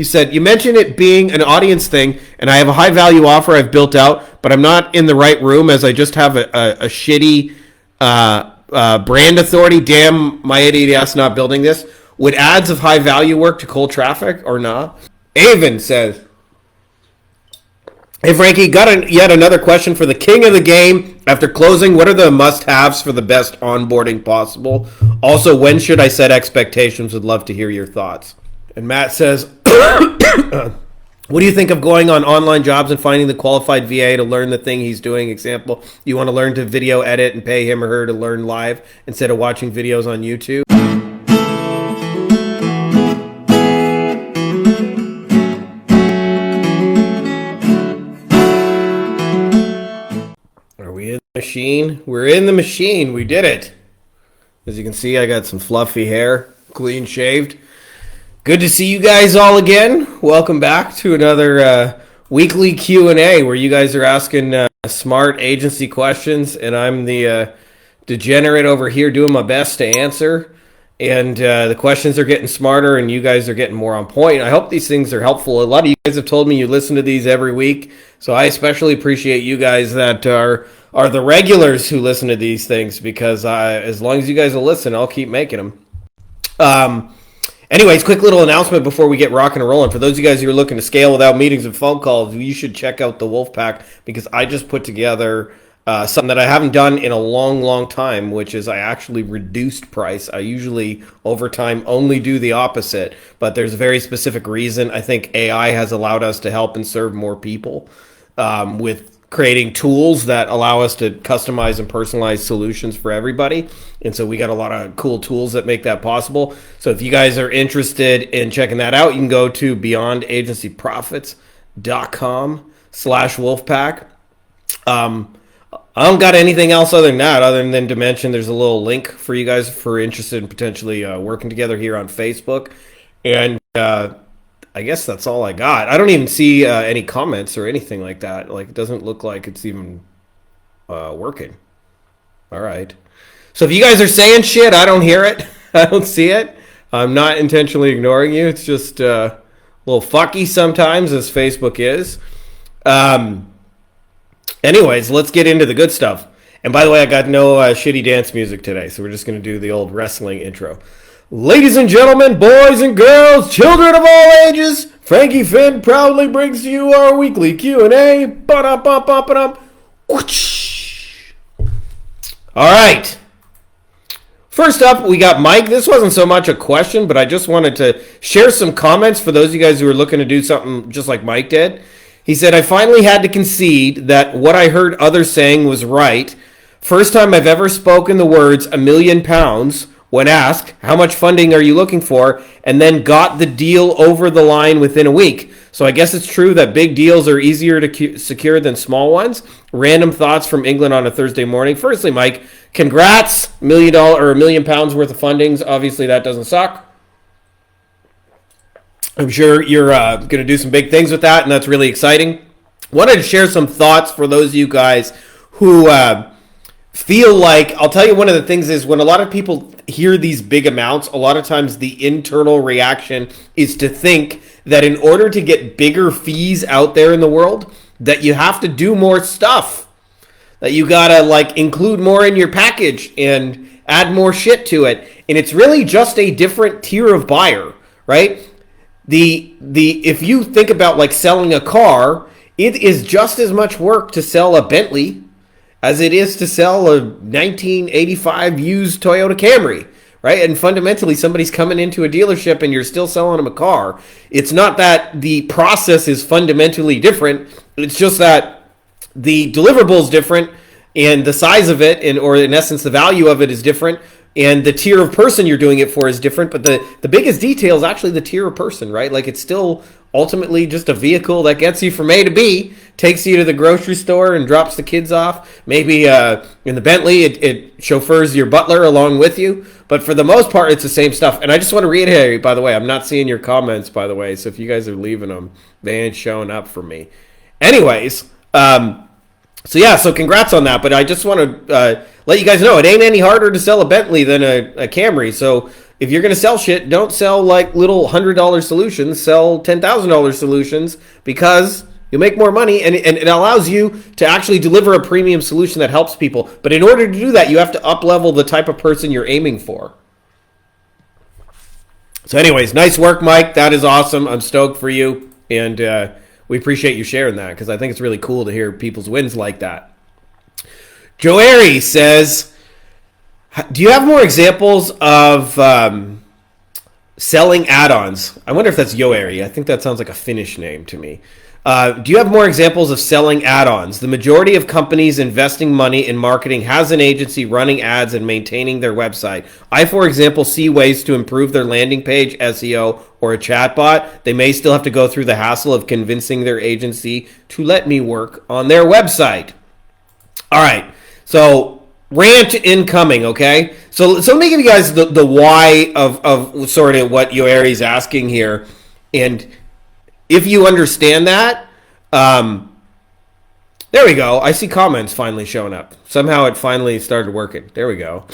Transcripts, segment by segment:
He said, you mentioned it being an audience thing, and I have a high-value offer I've built out, but I'm not in the right room as I just have a shitty brand authority. Damn, my idiot ass not building this. Would ads of high-value work to cold traffic or not? Avon says, hey, Frankie, got yet another question for the king of the game. After closing, what are the must-haves for the best onboarding possible? Also, when should I set expectations? Would love to hear your thoughts. And Matt says, what do you think of going on online jobs and finding the qualified VA to learn the thing he's doing? Example, you want to learn to video edit and pay him or her to learn live instead of watching videos on YouTube? Are we in the machine? We're in the machine. We did it. As you can see, I got some fluffy hair, clean shaved. Good to see you guys all again. Welcome back to another weekly Q&A where you guys are asking smart agency questions, and I'm the degenerate over here doing my best to answer. And the questions are getting smarter, and you guys are getting more on point. I hope these things are helpful. A lot of you guys have told me you listen to these every week, so I especially appreciate you guys that are the regulars who listen to these things, because as long as you guys will listen, I'll keep making them. Anyways, quick little announcement before we get rocking and rolling. For those of you guys who are looking to scale without meetings and phone calls, you should check out the Wolfpack, because I just put together something that I haven't done in a long, long time, which is I actually reduced price. I usually, over time, only do the opposite, but there's a very specific reason. I think AI has allowed us to help and serve more people with creating tools that allow us to customize and personalize solutions for everybody. And so we got a lot of cool tools that make that possible. So if you guys are interested in checking that out, you can go to beyondagencyprofits.com/Wolfpack. I don't got anything else other than to mention there's a little link for you guys if you're interested in potentially working together here on Facebook. And I guess that's all I got. I don't even see any comments or anything like that. Like, it doesn't look like it's even working. All right. So if you guys are saying shit, I don't hear it. I don't see it. I'm not intentionally ignoring you. It's just a little fucky sometimes, as Facebook is. Anyways, let's get into the good stuff. And by the way, I got no shitty dance music today, so we're just going to do the old wrestling intro. Ladies and gentlemen, boys and girls, children of all ages, Frankie Fihn proudly brings to you our weekly Q&A. All right. First up, we got Mike. This wasn't so much a question, but I just wanted to share some comments for those of you guys who are looking to do something just like Mike did. He said, I finally had to concede that what I heard others saying was right. First time I've ever spoken the words £1 million when asked, how much funding are you looking for? And then got the deal over the line within a week. So I guess it's true that big deals are easier to secure than small ones. Random thoughts from England on a Thursday morning. Firstly, Mike, congrats, $1 million or £1 million worth of fundings. Obviously, that doesn't suck. I'm sure you're going to do some big things with that, and that's really exciting. Wanted to share some thoughts for those of you guys who feel like, I'll tell you one of the things is when a lot of people hear these big amounts, a lot of times the internal reaction is to think that in order to get bigger fees out there in the world, that you have to do more stuff, that you gotta like include more in your package and add more shit to it. And it's really just a different tier of buyer, right? If you think about like selling a car, it is just as much work to sell a Bentley as it is to sell a 1985 used Toyota Camry, right? And fundamentally, somebody's coming into a dealership and you're still selling them a car. It's not that the process is fundamentally different. It's just that the deliverable is different and the size of it, or in essence, the value of it is different. And the tier of person you're doing it for is different. But the biggest detail is actually the tier of person, right? Like, it's still ultimately just a vehicle that gets you from A to B, takes you to the grocery store and drops the kids off. Maybe in the Bentley, it chauffeurs your butler along with you. But for the most part, it's the same stuff. And I just want to reiterate, by the way, I'm not seeing your comments, by the way. So if you guys are leaving them, they ain't showing up for me. Anyways, so congrats on that. But I just want to let you guys know it ain't any harder to sell a Bentley than a Camry. So if you're going to sell shit, don't sell like little $100 solutions. Sell $10,000 solutions, because you'll make more money, and it allows you to actually deliver a premium solution that helps people. But in order to do that, you have to up-level the type of person you're aiming for. So anyways, nice work, Mike. That is awesome. I'm stoked for you, and we appreciate you sharing that, because I think it's really cool to hear people's wins like that. Joeri says, do you have more examples of selling add-ons? I wonder if that's Joeri. I think that sounds like a Finnish name to me. Do you have more examples of selling add-ons? The majority of companies investing money in marketing has an agency running ads and maintaining their website. I, for example, see ways to improve their landing page, SEO, or a chatbot. They may still have to go through the hassle of convincing their agency to let me work on their website. All right, so rant incoming, okay? So let me give you guys the why of sort of what Yoeri's asking here. And if you understand that, there we go. I see comments finally showing up. Somehow it finally started working. There we go.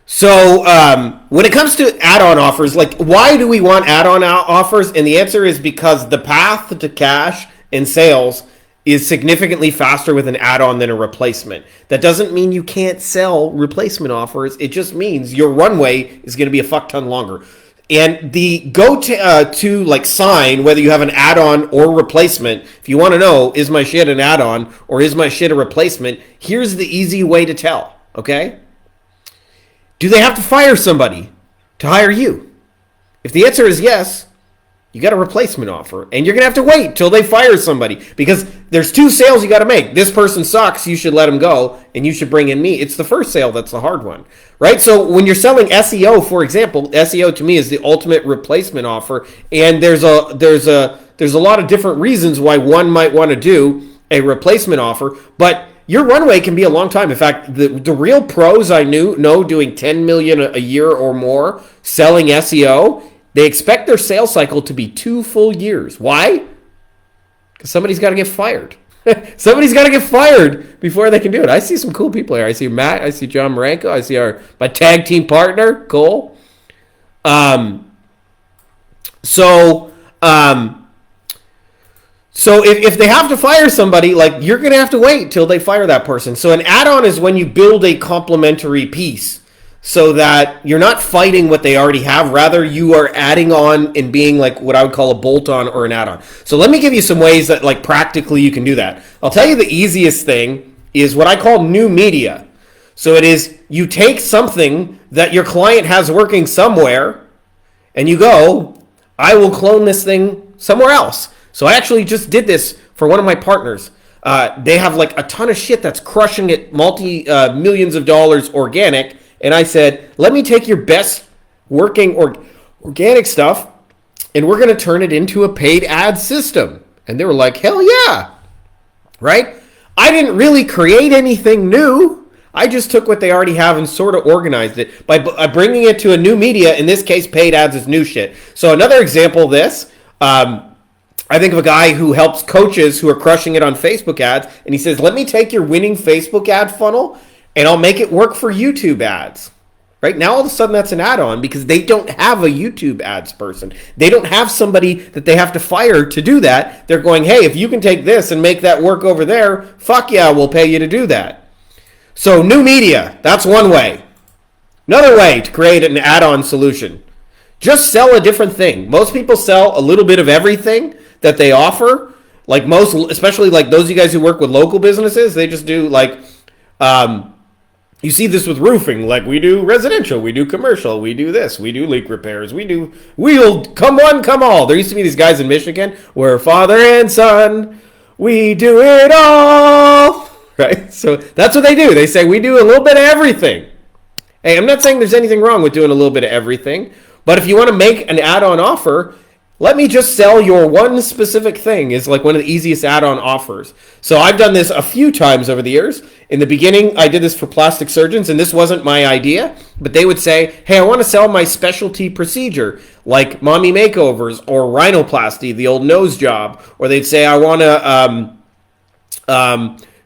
So when it comes to add-on offers, like, why do we want add-on offers? And the answer is because the path to cash and sales is significantly faster with an add-on than a replacement. That doesn't mean you can't sell replacement offers. It just means your runway is going to be a fuck ton longer. And the go to like sign, whether you have an add-on or replacement, if you want to know, is my shit an add-on or is my shit a replacement, here's the easy way to tell, okay? Do they have to fire somebody to hire you? If the answer is yes, you got a replacement offer, and you're going to have to wait till they fire somebody, because there's two sales you got to make. This person sucks, you should let him go, and you should bring in me. It's the first sale that's the hard one, right? So when you're selling SEO, for example, SEO to me is the ultimate replacement offer, and there's a lot of different reasons why one might want to do a replacement offer, but your runway can be a long time. In fact, the real pros I know doing $10 million a year or more selling SEO, they expect their sales cycle to be 2 full years. Why? Because somebody's got to get fired. Somebody's got to get fired before they can do it. I see some cool people here. I see Matt. I see John Marenko. I see my tag team partner, Cole. So if they have to fire somebody, like, you're going to have to wait till they fire that person. So an add-on is when you build a complementary piece, so that you're not fighting what they already have. Rather, you are adding on and being like what I would call a bolt-on or an add-on. So let me give you some ways that, like, practically you can do that. I'll tell you the easiest thing is what I call new media. So it is, you take something that your client has working somewhere and you go, I will clone this thing somewhere else. So I actually just did this for one of my partners. They have like a ton of shit that's crushing it, millions of dollars organic. And I said, let me take your best working organic stuff, and we're going to turn it into a paid ad system. And they were like, hell yeah, right? I didn't really create anything new. I just took what they already have and sort of organized it by bringing it to a new media. In this case, paid ads is new shit. So another example of this, I think of a guy who helps coaches who are crushing it on Facebook ads. And he says, let me take your winning Facebook ad funnel and I'll make it work for YouTube ads. Right now, all of a sudden, that's an add-on because they don't have a YouTube ads person. They don't have somebody that they have to fire to do that. They're going, hey, if you can take this and make that work over there, fuck yeah, we'll pay you to do that. So new media, that's one way. Another way to create an add-on solution. Just sell a different thing. Most people sell a little bit of everything that they offer. Like most, especially like those of you guys who work with local businesses, they just do like... you see this with roofing, like we do residential, we do commercial, we do this, we do leak repairs, we'll come one, come all. There used to be these guys in Michigan where father and son, we do it all, right? So that's what they do. They say we do a little bit of everything. Hey, I'm not saying there's anything wrong with doing a little bit of everything, but if you want to make an add-on offer, let me just sell your one specific thing is like one of the easiest add-on offers. So I've done this a few times over the years. In the beginning, I did this for plastic surgeons, and this wasn't my idea, but they would say, hey, I want to sell my specialty procedure, like mommy makeovers or rhinoplasty, the old nose job. Or they'd say, I want to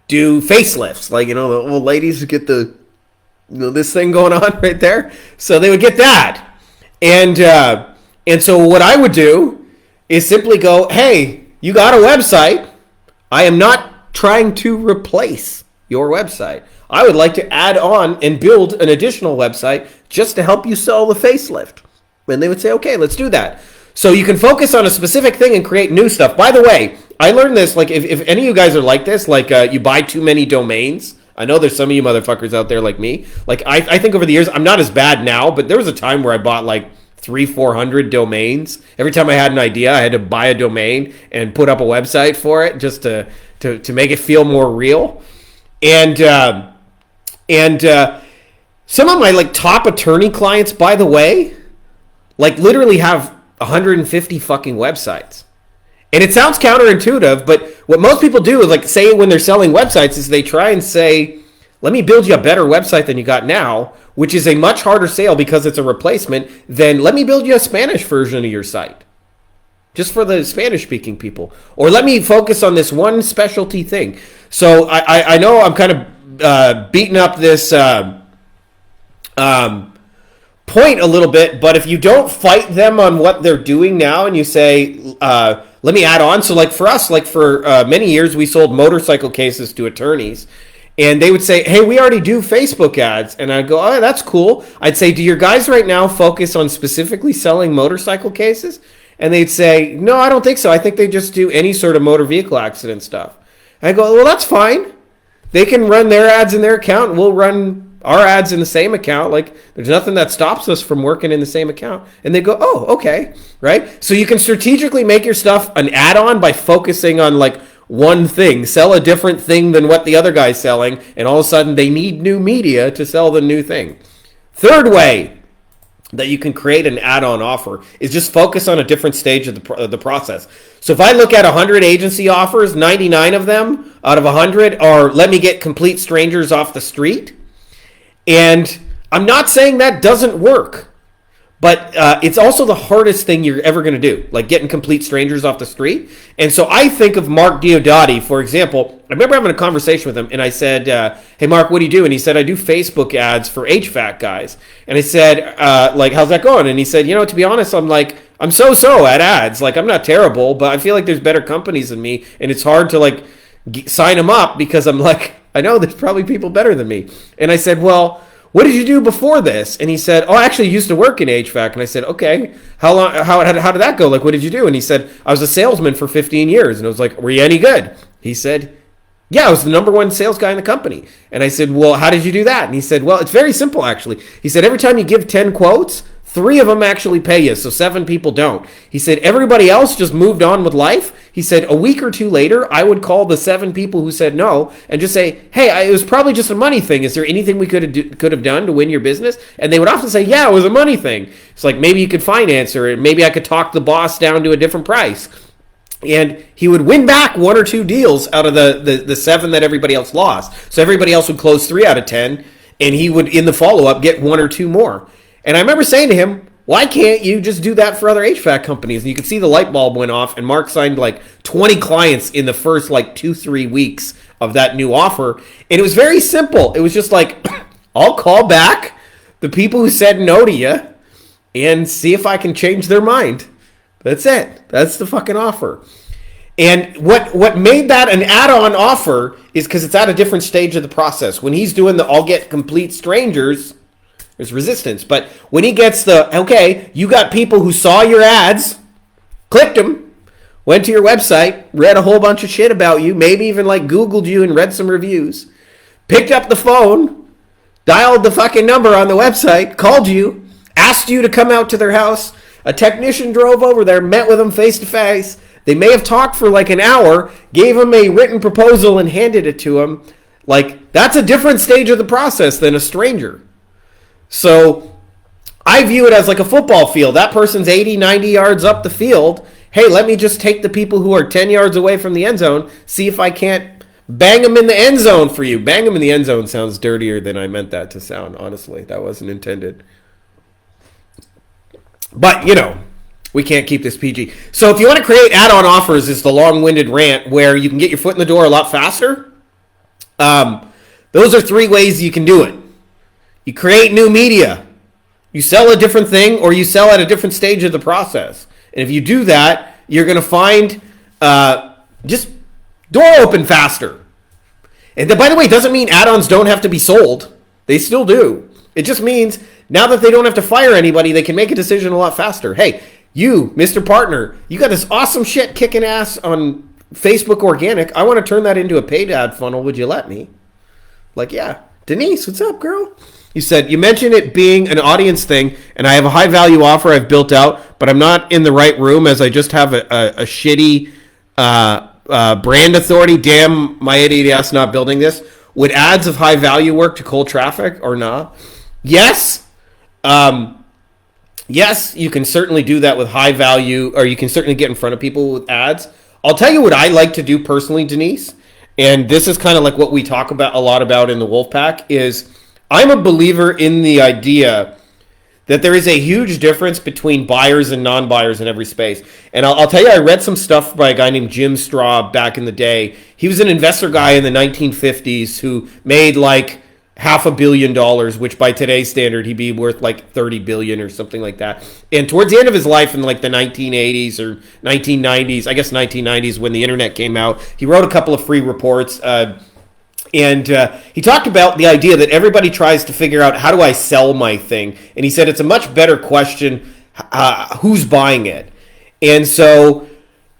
do facelifts, like, you know, the old ladies who get the this thing going on right there. So they would get that. And so what I would do is simply go, hey, you got a website. I am not trying to replace your website. I would like to add on and build an additional website just to help you sell the facelift. And they would say, okay, let's do that. So you can focus on a specific thing and create new stuff. By the way, I learned this, like if any of you guys are like this, like you buy too many domains. I know there's some of you motherfuckers out there like me. Like I think over the years, I'm not as bad now, but there was a time where I bought like 300-400 domains. Every time I had an idea, I had to buy a domain and put up a website for it just to make it feel more real. And some of my like top attorney clients, by the way, like literally have 150 fucking websites. And it sounds counterintuitive, but what most people do is like say when they're selling websites is they try and say, let me build you a better website than you got now, which is a much harder sale because it's a replacement than let me build you a Spanish version of your site. Just for the Spanish-speaking people. Or let me focus on this one specialty thing. So I know I'm kind of beating up this point a little bit, but if you don't fight them on what they're doing now and you say, let me add on. So like for us, like for many years, we sold motorcycle cases to attorneys. And they would say, hey, we already do Facebook ads. And I'd go, oh, that's cool. I'd say, do your guys right now focus on specifically selling motorcycle cases? And they'd say, no, I don't think so. I think they just do any sort of motor vehicle accident stuff. I go, well, that's fine. They can run their ads in their account. We'll run our ads in the same account. Like, there's nothing that stops us from working in the same account. And they go, oh, okay, right? So you can strategically make your stuff an add-on by focusing on, like, one thing. Sell a different thing than what the other guy's selling, and all of a sudden they need new media to sell the new thing. Third way that you can create an add-on offer is just focus on a different stage of the process. So if I look at 100 agency offers, 99 of them out of 100 are let me get complete strangers off the street. And I'm not saying that doesn't work, but it's also the hardest thing you're ever going to do, like getting complete strangers off the street. And so I think of Mark Diodati, for example. I remember having a conversation with him, and I said, hey, Mark, what do you do? And he said, I do Facebook ads for HVAC guys. And I said, like, how's that going? And he said, to be honest, I'm so-so at ads. Like, I'm not terrible, but I feel like there's better companies than me, and it's hard to, like, sign them up because I'm like, I know there's probably people better than me. And I said, well, what did you do before this? And he said, oh, I actually used to work in HVAC. And I said, okay, how did that go? Like, what did you do? And he said, I was a salesman for 15 years. And I was like, were you any good? He said, yeah, I was the number one sales guy in the company. And I said, well, how did you do that? And he said, well, it's very simple, actually. He said, every time you give 10 quotes, 3 of them actually pay you, so 7 people don't. He said, everybody else just moved on with life. He said, a week or 2 later, I would call the 7 people who said no and just say, hey, it was probably just a money thing. Is there anything we could have done to win your business? And they would often say, yeah, it was a money thing. It's like, maybe you could finance her, and maybe I could talk the boss down to a different price. And he would win back 1 or 2 deals out of the 7 that everybody else lost. So everybody else would close 3 out of 10, and he would, in the follow-up, get 1 or 2 more. And I remember saying to him, why can't you just do that for other HVAC companies? And you could see the light bulb went off, and Mark signed like 20 clients in the first like 2-3 weeks of that new offer. And it was very simple. It was just like, I'll call back the people who said no to you and see if I can change their mind. That's it. That's the fucking offer. And what made that an add-on offer is because it's at a different stage of the process. When he's doing the I'll get complete strangers, there's resistance. But when he gets okay, you got people who saw your ads, clicked them, went to your website, read a whole bunch of shit about you, maybe even like Googled you and read some reviews, picked up the phone, dialed the fucking number on the website, called you, asked you to come out to their house. A technician drove over there, met with them face to face. They may have talked for like an hour, gave him a written proposal and handed it to him. Like, that's a different stage of the process than a stranger. So I view it as like a football field. That person's 80, 90 yards up the field. Hey, let me just take the people who are 10 yards away from the end zone, see if I can't bang them in the end zone for you. Bang them in the end zone sounds dirtier than I meant that to sound, honestly. That wasn't intended. But, we can't keep this PG. So if you want to create add-on offers, is the long-winded rant where you can get your foot in the door a lot faster. Those are 3 ways you can do it. You create new media. You sell a different thing, or you sell at a different stage of the process. And if you do that, you're going to find just door open faster. And by the way, it doesn't mean add-ons don't have to be sold. They still do. It just means now that they don't have to fire anybody, they can make a decision a lot faster. Hey, you, Mr. Partner, you got this awesome shit kicking ass on Facebook organic. I want to turn that into a paid ad funnel. Would you let me? Like, yeah. Denise, what's up, girl? You said, you mentioned it being an audience thing, and I have a high-value offer I've built out, but I'm not in the right room as I just have a shitty brand authority. Damn, my idiot ass not building this. Would ads of high-value work to cold traffic or not? Yes. Yes, you can certainly do that with high-value, or you can certainly get in front of people with ads. I'll tell you what I like to do personally, Denise, and this is kind of like what we talk about a lot about in the Wolfpack, is I'm a believer in the idea that there is a huge difference between buyers and non-buyers in every space. And I'll tell you, I read some stuff by a guy named Jim Straub back in the day. He was an investor guy in the 1950s who made like $500 million, which by today's standard, he'd be worth like 30 billion or something like that. And towards the end of his life in like the 1980s or 1990s, I guess 1990s when the internet came out, he wrote a couple of free reports. And he talked about the idea that everybody tries to figure out, how do I sell my thing? And he said it's a much better question, who's buying it? And so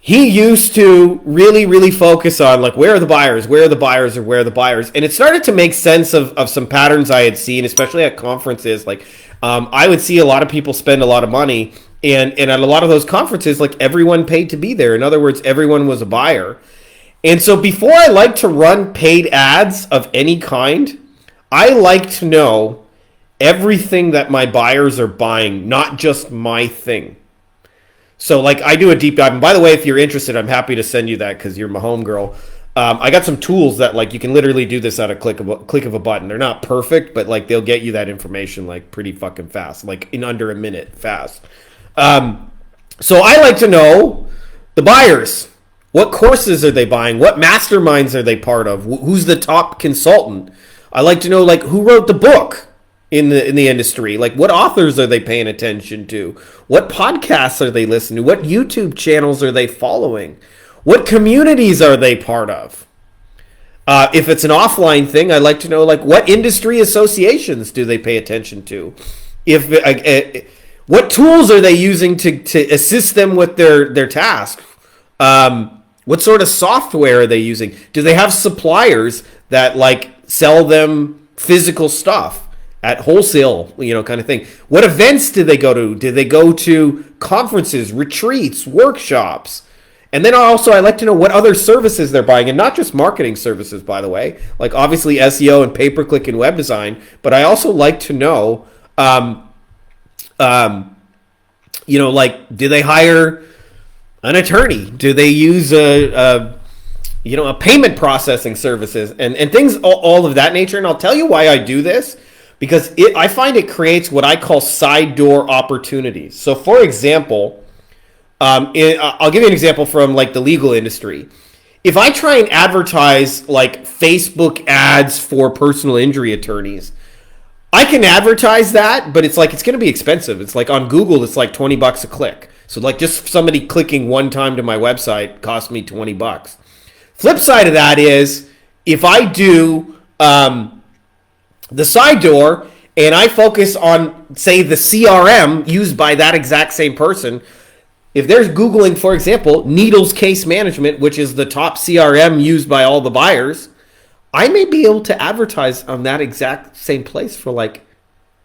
he used to really, really focus on, like, where are the buyers? Where are the buyers? Or where are the buyers? And it started to make sense of some patterns I had seen, especially at conferences. Like, I would see a lot of people spend a lot of money. And at a lot of those conferences, like, everyone paid to be there. In other words, everyone was a buyer. And so before I like to run paid ads of any kind, I like to know everything that my buyers are buying, not just my thing. So like I do a deep dive. And by the way, if you're interested, I'm happy to send you that because you're my homegirl. I got some tools that like you can literally do this at a click of a button. They're not perfect, but like they'll get you that information like pretty fucking fast, like in under a minute fast. So I like to know the buyers. What courses are they buying? What masterminds are they part of? Who's the top consultant? I like to know like who wrote the book in the industry. Like what authors are they paying attention to? What podcasts are they listening to? What YouTube channels are they following? What communities are they part of? If it's an offline thing, I like to know like what industry associations do they pay attention to? What tools are they using to assist them with their task? What sort of software are they using? Do they have suppliers that like sell them physical stuff at wholesale, kind of thing? What events do they go to? Do they go to conferences, retreats, workshops? And then also I like to know what other services they're buying, and not just marketing services, by the way, like obviously SEO and pay-per-click and web design, but I also like to know, like do they hire an attorney? Do they use a payment processing services and things all of that nature? And I'll tell you why I do this, because I find it creates what I call side door opportunities. So for example, I'll give you an example from like the legal industry. If I try and advertise like Facebook ads for personal injury attorneys, I can advertise that, but it's going to be expensive. It's like on Google, it's like $20 a click. So like just somebody clicking one time to my website cost me $20. Flip side of that is if I do the side door and I focus on, say, the CRM used by that exact same person, if they're Googling, for example, Needles Case Management, which is the top CRM used by all the buyers, I may be able to advertise on that exact same place for like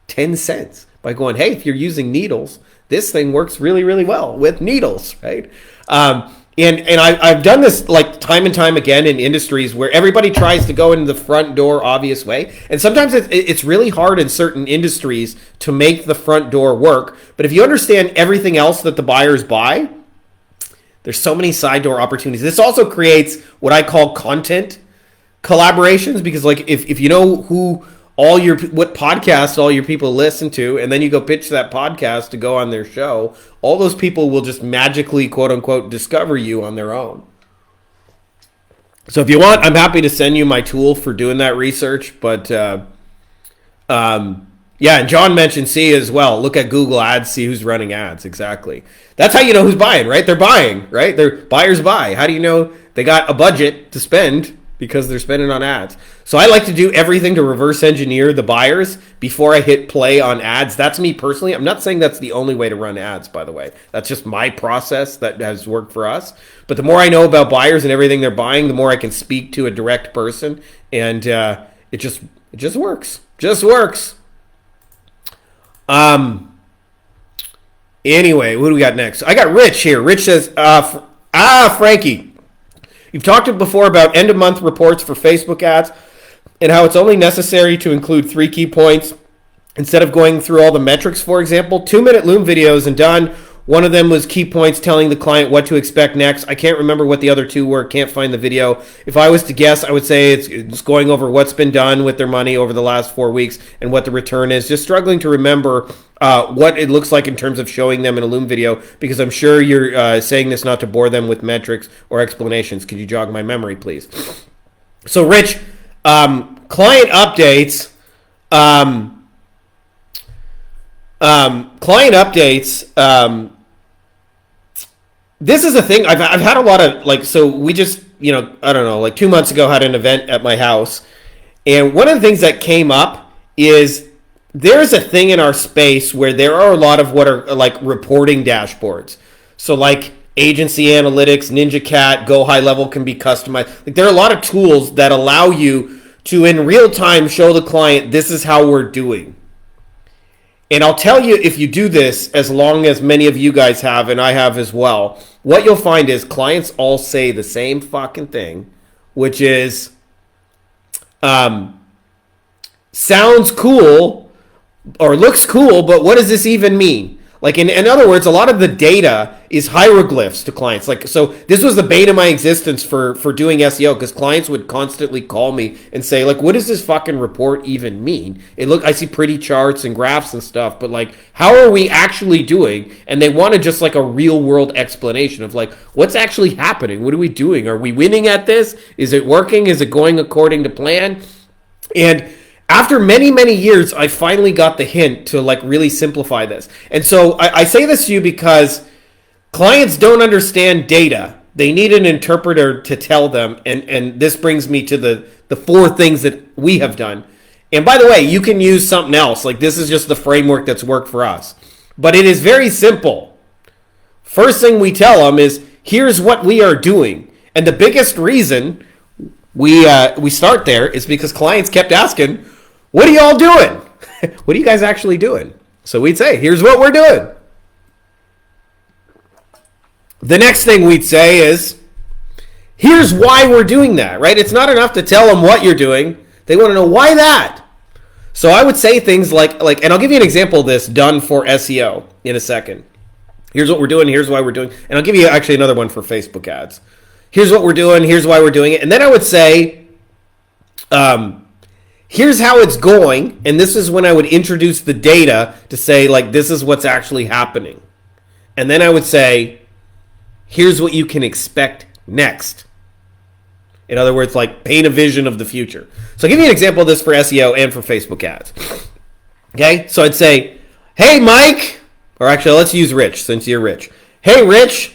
10 cents by going, hey, if you're using Needles, this thing works really, really well with Needles, right? And I've done this like time and time again in industries where everybody tries to go in the front door obvious way. And sometimes it's really hard in certain industries to make the front door work. But if you understand everything else that the buyers buy, there's so many side door opportunities. This also creates what I call content collaborations, because like if you know what podcasts all your people listen to, and then you go pitch that podcast to go on their show, all those people will just magically, quote unquote, discover you on their own. So if you want, I'm happy to send you my tool for doing that research, but Yeah, and John mentioned see as well. Look at Google Ads, see who's running ads. Exactly. That's how you know who's buying, right? They're buying, right? They're buyers buy. How do you know they got a budget to spend? Because they're spending on ads. So I like to do everything to reverse engineer the buyers before I hit play on ads. That's me personally. I'm not saying that's the only way to run ads, by the way. That's just my process that has worked for us. But the more I know about buyers and everything they're buying, the more I can speak to a direct person, and it just works. Just works. Anyway, what do we got next? I got Rich here. Rich says, Frankie, you've talked before about end-of-month reports for Facebook ads and how it's only necessary to include 3 key points instead of going through all the metrics, for example. 2-minute Loom videos and done. One of them was key points telling the client what to expect next. I can't remember what the other 2 were. Can't find the video. If I was to guess, I would say it's going over what's been done with their money over the last 4 weeks and what the return is. Just struggling to remember what it looks like in terms of showing them in a Loom video, because I'm sure you're saying this not to bore them with metrics or explanations. Could you jog my memory, please? So, Rich, client updates. Client updates. This is a thing I've had a lot of, so we just, I don't know, 2 months ago had an event at my house. And one of the things that came up is there's a thing in our space where there are a lot of what are like reporting dashboards. So like agency analytics, Ninja Cat, Go High Level can be customized. Like there are a lot of tools that allow you to in real time show the client this is how we're doing. And I'll tell you, if you do this, as long as many of you guys have, and I have as well, what you'll find is clients all say the same fucking thing, which is, sounds cool or looks cool, but what does this even mean? Like in other words, a lot of the data is hieroglyphs to clients. Like, so this was the bane of my existence for doing SEO, because clients would constantly call me and say, like, what does this fucking report even mean? I see pretty charts and graphs and stuff, but like, how are we actually doing? And they wanted just like a real world explanation of like, what's actually happening? What are we doing? Are we winning at this? Is it working? Is it going according to plan? And after many, many years, I finally got the hint to like really simplify this. And so I say this to you because clients don't understand data. They need an interpreter to tell them. And this brings me to the 4 things that we have done. And by the way, you can use something else. Like this is just the framework that's worked for us. But it is very simple. First thing we tell them is, here's what we are doing. And the biggest reason we start there is because clients kept asking, what are y'all doing? What are you guys actually doing? So we'd say, here's what we're doing. The next thing we'd say is, here's why we're doing that, right? It's not enough to tell them what you're doing. They want to know why that. So I would say things like, and I'll give you an example of this done for SEO in a second. Here's what we're doing. Here's why we're doing. And I'll give you actually another one for Facebook ads. Here's what we're doing. Here's why we're doing it. And then I would say, here's how it's going, and this is when I would introduce the data to say, like, this is what's actually happening. And then I would say, here's what you can expect next. In other words, like, paint a vision of the future. So I'll give you an example of this for SEO and for Facebook ads. Okay, so I'd say, hey, Mike, or actually, let's use Rich, since you're Rich. Hey, Rich,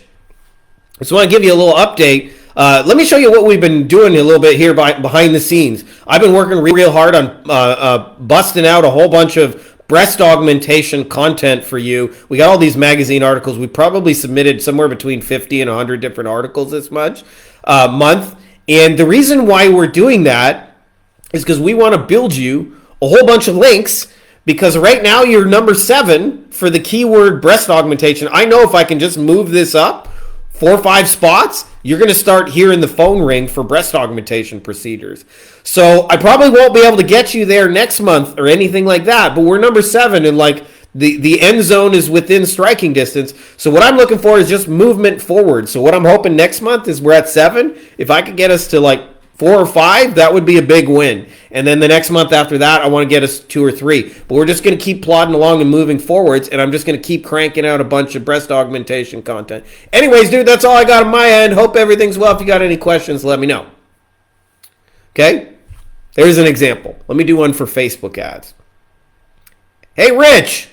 I just want to give you a little update. Let me show you what we've been doing a little bit here behind the scenes. I've been working real hard on busting out a whole bunch of breast augmentation content for you. We got all these magazine articles. We probably submitted somewhere between 50 and 100 different articles this month. And the reason why we're doing that is because we want to build you a whole bunch of links, because right now you're number 7 for the keyword breast augmentation. I know if I can just move this up 4 or 5 spots, you're going to start hearing the phone ring for breast augmentation procedures. So I probably won't be able to get you there next month or anything like that, but we're number 7 and like the end zone is within striking distance. So what I'm looking for is just movement forward. So what I'm hoping next month is we're at 7. If I could get us to like 4 or 5, that would be a big win. And then the next month after that, I want to get us 2 or 3. But we're just going to keep plodding along and moving forwards, and I'm just going to keep cranking out a bunch of breast augmentation content. Anyways, dude, that's all I got on my end. Hope everything's well. If you got any questions, let me know. Okay? There's an example. Let me do one for Facebook ads. Hey, Rich.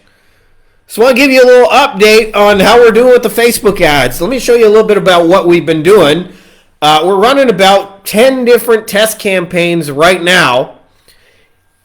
So I want to give you a little update on how we're doing with the Facebook ads. Let me show you a little bit about what we've been doing. We're running about 10 different test campaigns right now.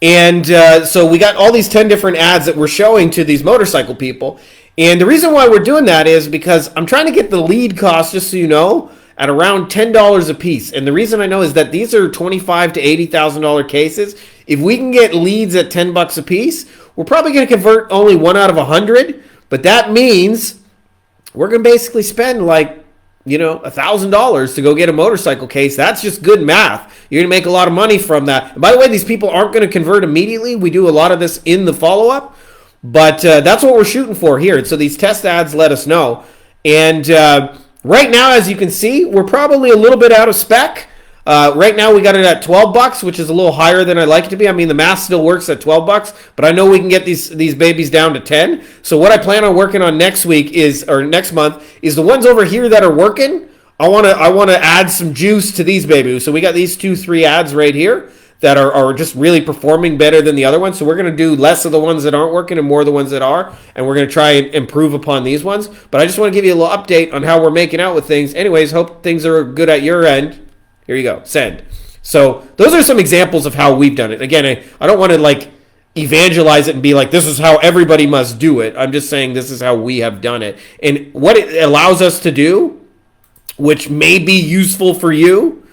And so we got all these 10 different ads that we're showing to these motorcycle people. And the reason why we're doing that is because I'm trying to get the lead cost, just so you know, at around $10 a piece. And the reason I know is that these are $25,000 to $80,000 cases. If we can get leads at $10 a piece, we're probably going to convert only 1 out of 100. But that means we're going to basically spend like, $1,000 to go get a motorcycle case. That's just good math. You're going to make a lot of money from that. And by the way, these people aren't going to convert immediately. We do a lot of this in the follow-up. But that's what we're shooting for here. So these test ads let us know. And right now, as you can see, we're probably a little bit out of spec. Right now, we got it at $12, which is a little higher than I'd like it to be. I mean, the math still works at $12, but I know we can get these babies down to 10. So what I plan on working on next month is the ones over here that are working. I want to add some juice to these babies. So we got these 2-3 ads right here that are just really performing better than the other ones. So we're going to do less of the ones that aren't working and more of the ones that are. And we're going to try and improve upon these ones. But I just want to give you a little update on how we're making out with things. Anyways, hope things are good at your end. Here you go. Send. So those are some examples of how we've done it. Again, I don't want to evangelize it and be like, this is how everybody must do it. I'm just saying this is how we have done it. And what it allows us to do, which may be useful for you,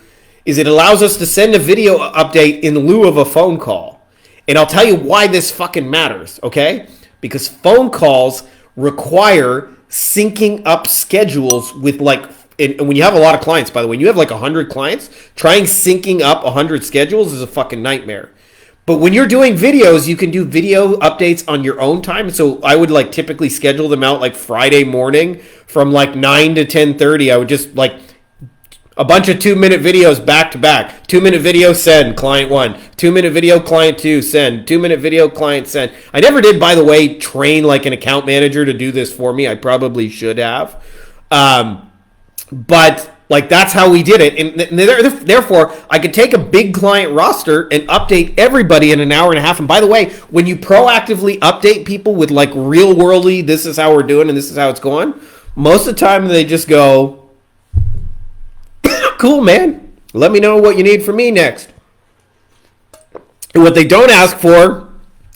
is it allows us to send a video update in lieu of a phone call. And I'll tell you why this fucking matters, okay? Because phone calls require syncing up schedules with and when you have a lot of clients, by the way, when you have 100 clients, trying syncing up 100 schedules is a fucking nightmare. But when you're doing videos, you can do video updates on your own time. So I would typically schedule them out Friday morning from 9 to 10:30. I would just a bunch of 2-minute videos back to back. 2-minute video, send, client 1. 2-minute video, client 2, send. 2-minute video, client, send. I never did, by the way, train an account manager to do this for me. I probably should have. But that's how we did it. And therefore, I could take a big client roster and update everybody in an hour and a half. And by the way, when you proactively update people with real worldly, this is how we're doing and this is how it's going, most of the time they just go, cool, man. Let me know what you need from me next. And what they don't ask for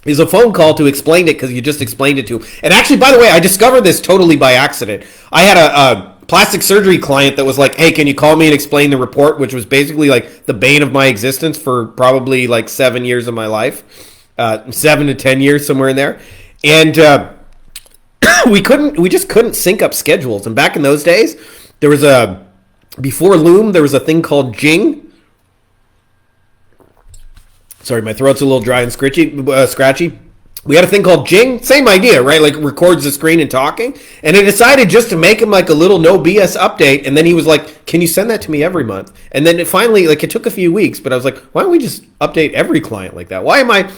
is a phone call to explain it because you just explained it to them. And actually, by the way, I discovered this totally by accident. I had a plastic surgery client that was like, hey, can you call me and explain the report, which was basically the bane of my existence for probably 7 years of my life, 7 to 10 years, somewhere in there. And we just couldn't sync up schedules. And back in those days, before Loom, there was a thing called Jing. Sorry, my throat's a little dry and scratchy. We had a thing called Jing, same idea, right? Records the screen and talking. And I decided just to make him a little no BS update. And then he was like, can you send that to me every month? And then it finally, it took a few weeks, but I was like, why don't we just update every client like that? Why am I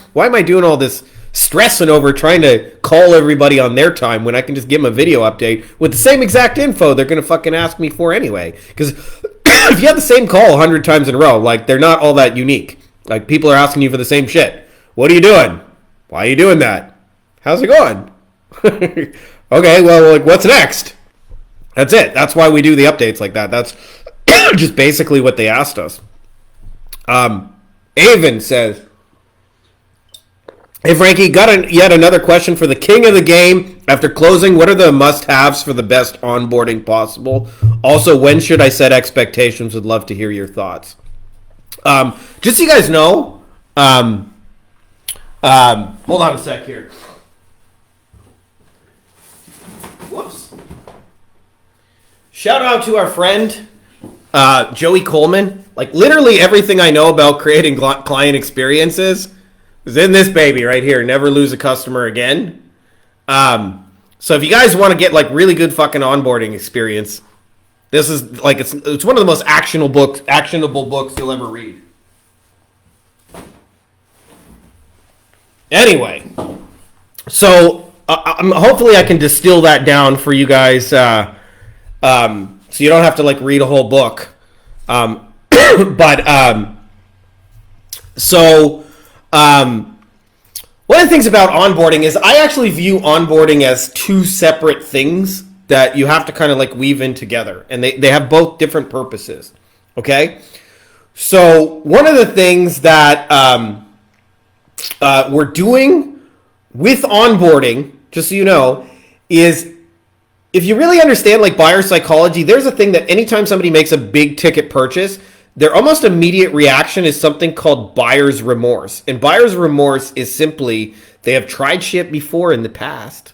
doing all this stressing over trying to call everybody on their time when I can just give them a video update with the same exact info they're going to fucking ask me for anyway? Because if you have the same call 100 times in a row, they're not all that unique. People are asking you for the same shit. What are you doing? Why are you doing that? How's it going? Okay, well, what's next? That's it. That's why we do the updates like that. That's just basically what they asked us. Avon says, hey, Frankie, got yet another question for the king of the game. After closing, what are the must-haves for the best onboarding possible? Also, when should I set expectations? Would love to hear your thoughts. Just so you guys know, hold on a sec here. Whoops. Shout out to our friend, Joey Coleman. Literally everything I know about creating client experiences is in this baby right here. Never lose a customer again. So if you guys want to get really good fucking onboarding experience, this is it's one of the most actionable books you'll ever read. Anyway, so hopefully I can distill that down for you guys, so you don't have to read a whole book. One of the things about onboarding is I actually view onboarding as two separate things that you have to kind of like weave in together. And they have both different purposes. Okay? So one of the things that we're doing with onboarding, just so you know, is if you really understand like buyer psychology, there's a thing that anytime somebody makes a big ticket purchase, their almost immediate reaction is something called buyer's remorse. And buyer's remorse is simply they have tried shit before in the past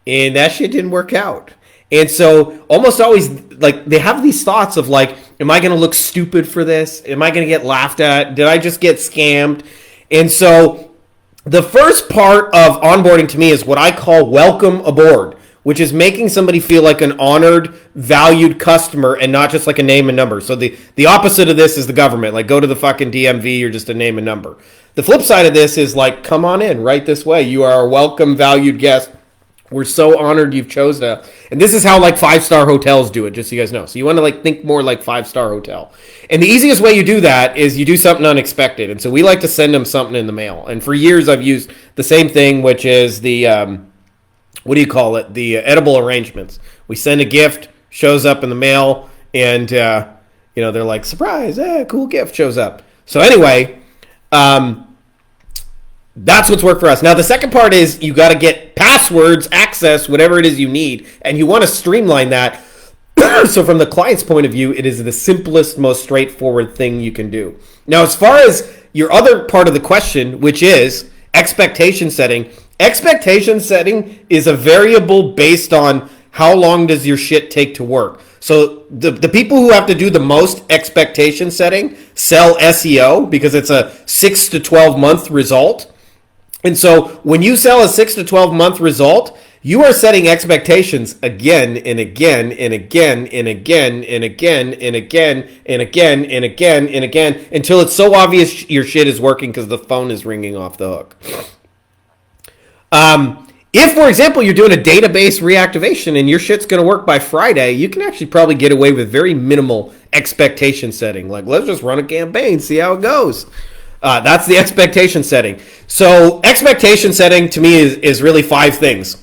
and that shit didn't work out. And so almost always like they have these thoughts of like, am I going to look stupid for this? Am I going to get laughed at? Did I just get scammed? And so the first part of onboarding to me is what I call welcome aboard, which is making somebody feel like an honored, valued customer and not just like a name and number. So the opposite of this is the government. Like, go to the fucking DMV, you're just a name and number. The flip side of this is like, come on in, right this way. You are a welcome, valued guest. We're so honored you've chosen us. And this is how like 5-star hotels do it, just so you guys know. So you want to like think more like 5-star hotel. And the easiest way you do that is you do something unexpected. And so we like to send them something in the mail. And for years I've used the same thing, which is the what do you call it? The edible arrangements. We send a gift, shows up in the mail, and they're like, surprise, cool gift shows up. So anyway, that's what's worked for us. Now the second part is you got to get passwords, access, whatever it is you need, and you want to streamline that. So from the client's point of view, it is the simplest, most straightforward thing you can do. Now, as far as your other part of the question, which is expectation setting is a variable based on how long does your shit take to work. So the people who have to do the most expectation setting sell SEO because it's a 6 to 12 month result. And so when you sell a 6 to 12 month result, you are setting expectations again and again and again and again and again and again and again and again and again until it's so obvious your shit is working because the phone is ringing off the hook. If, for example, you're doing a database reactivation and your shit's going to work by Friday, you can actually probably get away with very minimal expectation setting. Like, let's just run a campaign, see how it goes. That's the expectation setting. So expectation setting to me is really 5 things.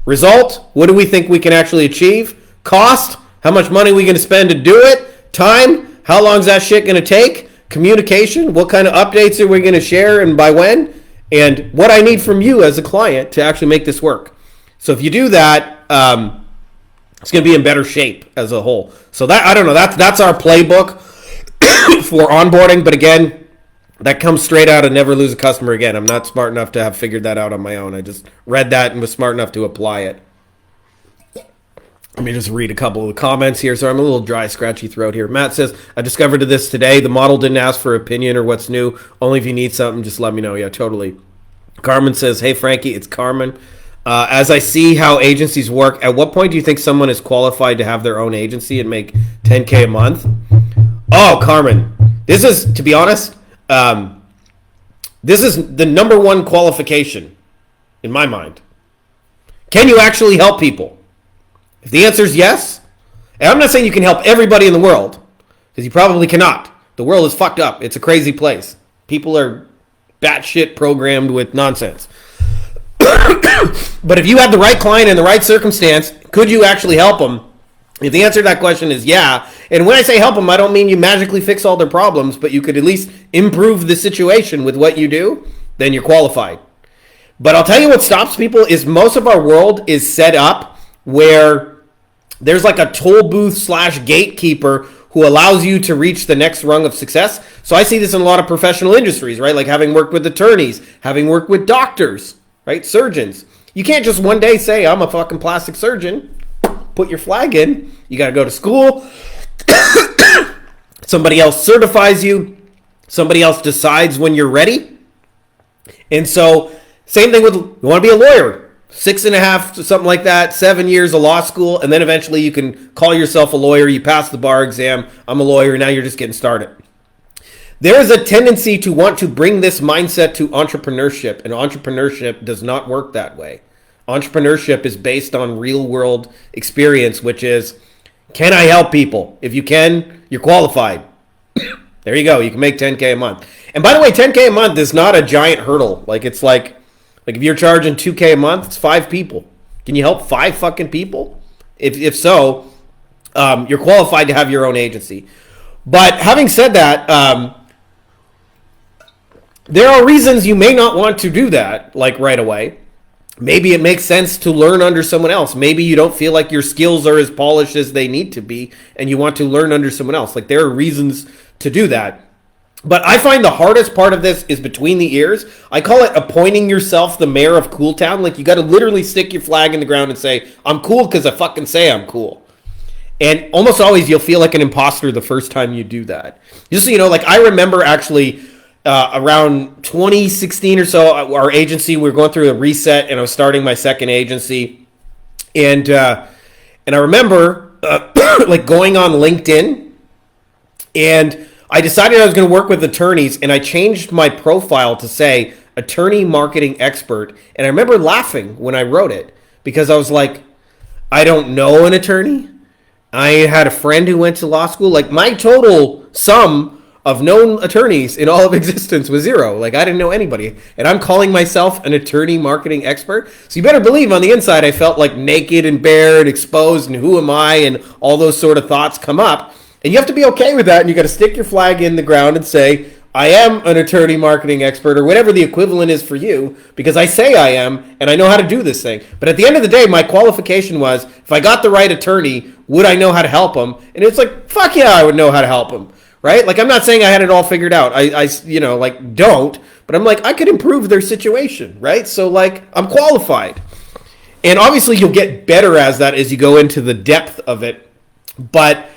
Result, what do we think we can actually achieve? Cost, how much money are we going to spend to do it? Time, how long is that shit going to take? Communication, what kind of updates are we going to share and by when? And what I need from you as a client to actually make this work. So if you do that, it's going to be in better shape as a whole. So that, I don't know, that's our playbook for onboarding. But again, that comes straight out of Never Lose a Customer Again. I'm not smart enough to have figured that out on my own. I just read that and was smart enough to apply it. Let me just read a couple of the comments here. So I'm a little dry, scratchy throat here. Matt says, I discovered this today. The model didn't ask for opinion or what's new. Only if you need something, just let me know. Yeah, totally. Carmen says, hey, Frankie, it's Carmen. As I see how agencies work, at what point do you think someone is qualified to have their own agency and make $10K a month? Oh, Carmen, this is, to be honest, this is the number one qualification in my mind. Can you actually help people? If the answer is yes, and I'm not saying you can help everybody in the world, because you probably cannot. The world is fucked up. It's a crazy place. People are batshit programmed with nonsense. But if you have the right client in the right circumstance, could you actually help them? If the answer to that question is yeah, and when I say help them, I don't mean you magically fix all their problems, but you could at least improve the situation with what you do, then you're qualified. But I'll tell you what stops people is most of our world is set up where there's like a toll booth / gatekeeper who allows you to reach the next rung of success. So I see this in a lot of professional industries, right? Like having worked with attorneys, having worked with doctors, right? Surgeons. You can't just one day say, I'm a fucking plastic surgeon. Put your flag in. You got to go to school. Somebody else certifies you. Somebody else decides when you're ready. And so same thing with, you want to be a lawyer. 6.5, something like that, 7 years of law school, and then eventually you can call yourself a lawyer. You pass the bar exam. I'm a lawyer. Now you're just getting started. There is a tendency to want to bring this mindset to entrepreneurship, and entrepreneurship does not work that way. Entrepreneurship is based on real world experience, which is, can I help people? If you can, you're qualified. There you go. You can make 10K a month. And by the way, 10K a month is not a giant hurdle. Like, it's like, Like if you're charging $2K a month, it's 5 people. Can you help 5 fucking people? If so, you're qualified to have your own agency. But having said that, there are reasons you may not want to do that, like right away. Maybe it makes sense to learn under someone else. Maybe you don't feel like your skills are as polished as they need to be, and you want to learn under someone else. Like there are reasons to do that. But I find the hardest part of this is between the ears. I call it appointing yourself the mayor of Cool Town. Like you got to literally stick your flag in the ground and say, I'm cool because I fucking say I'm cool. And almost always you'll feel like an imposter the first time you do that. Just so you know, like I remember actually around 2016 or so, our agency, we were going through a reset and I was starting my second agency. And I remember like going on LinkedIn, and I decided I was going to work with attorneys, and I changed my profile to say attorney marketing expert. And I remember laughing when I wrote it because I was like, I don't know an attorney. I had a friend who went to law school. Like my total sum of known attorneys in all of existence was 0. Like I didn't know anybody. And I'm calling myself an attorney marketing expert. So you better believe on the inside I felt like naked and bare and exposed and who am I and all those sort of thoughts come up. And you have to be okay with that, and you got to stick your flag in the ground and say, I am an attorney marketing expert, or whatever the equivalent is for you, because I say I am, and I know how to do this thing. But at the end of the day, my qualification was, if I got the right attorney, would I know how to help him? And it's like, fuck yeah, I would know how to help him, right? Like, I'm not saying I had it all figured out. I don't, but I'm like, I could improve their situation, right? So, like, I'm qualified. And obviously, you'll get better as you go into the depth of it. But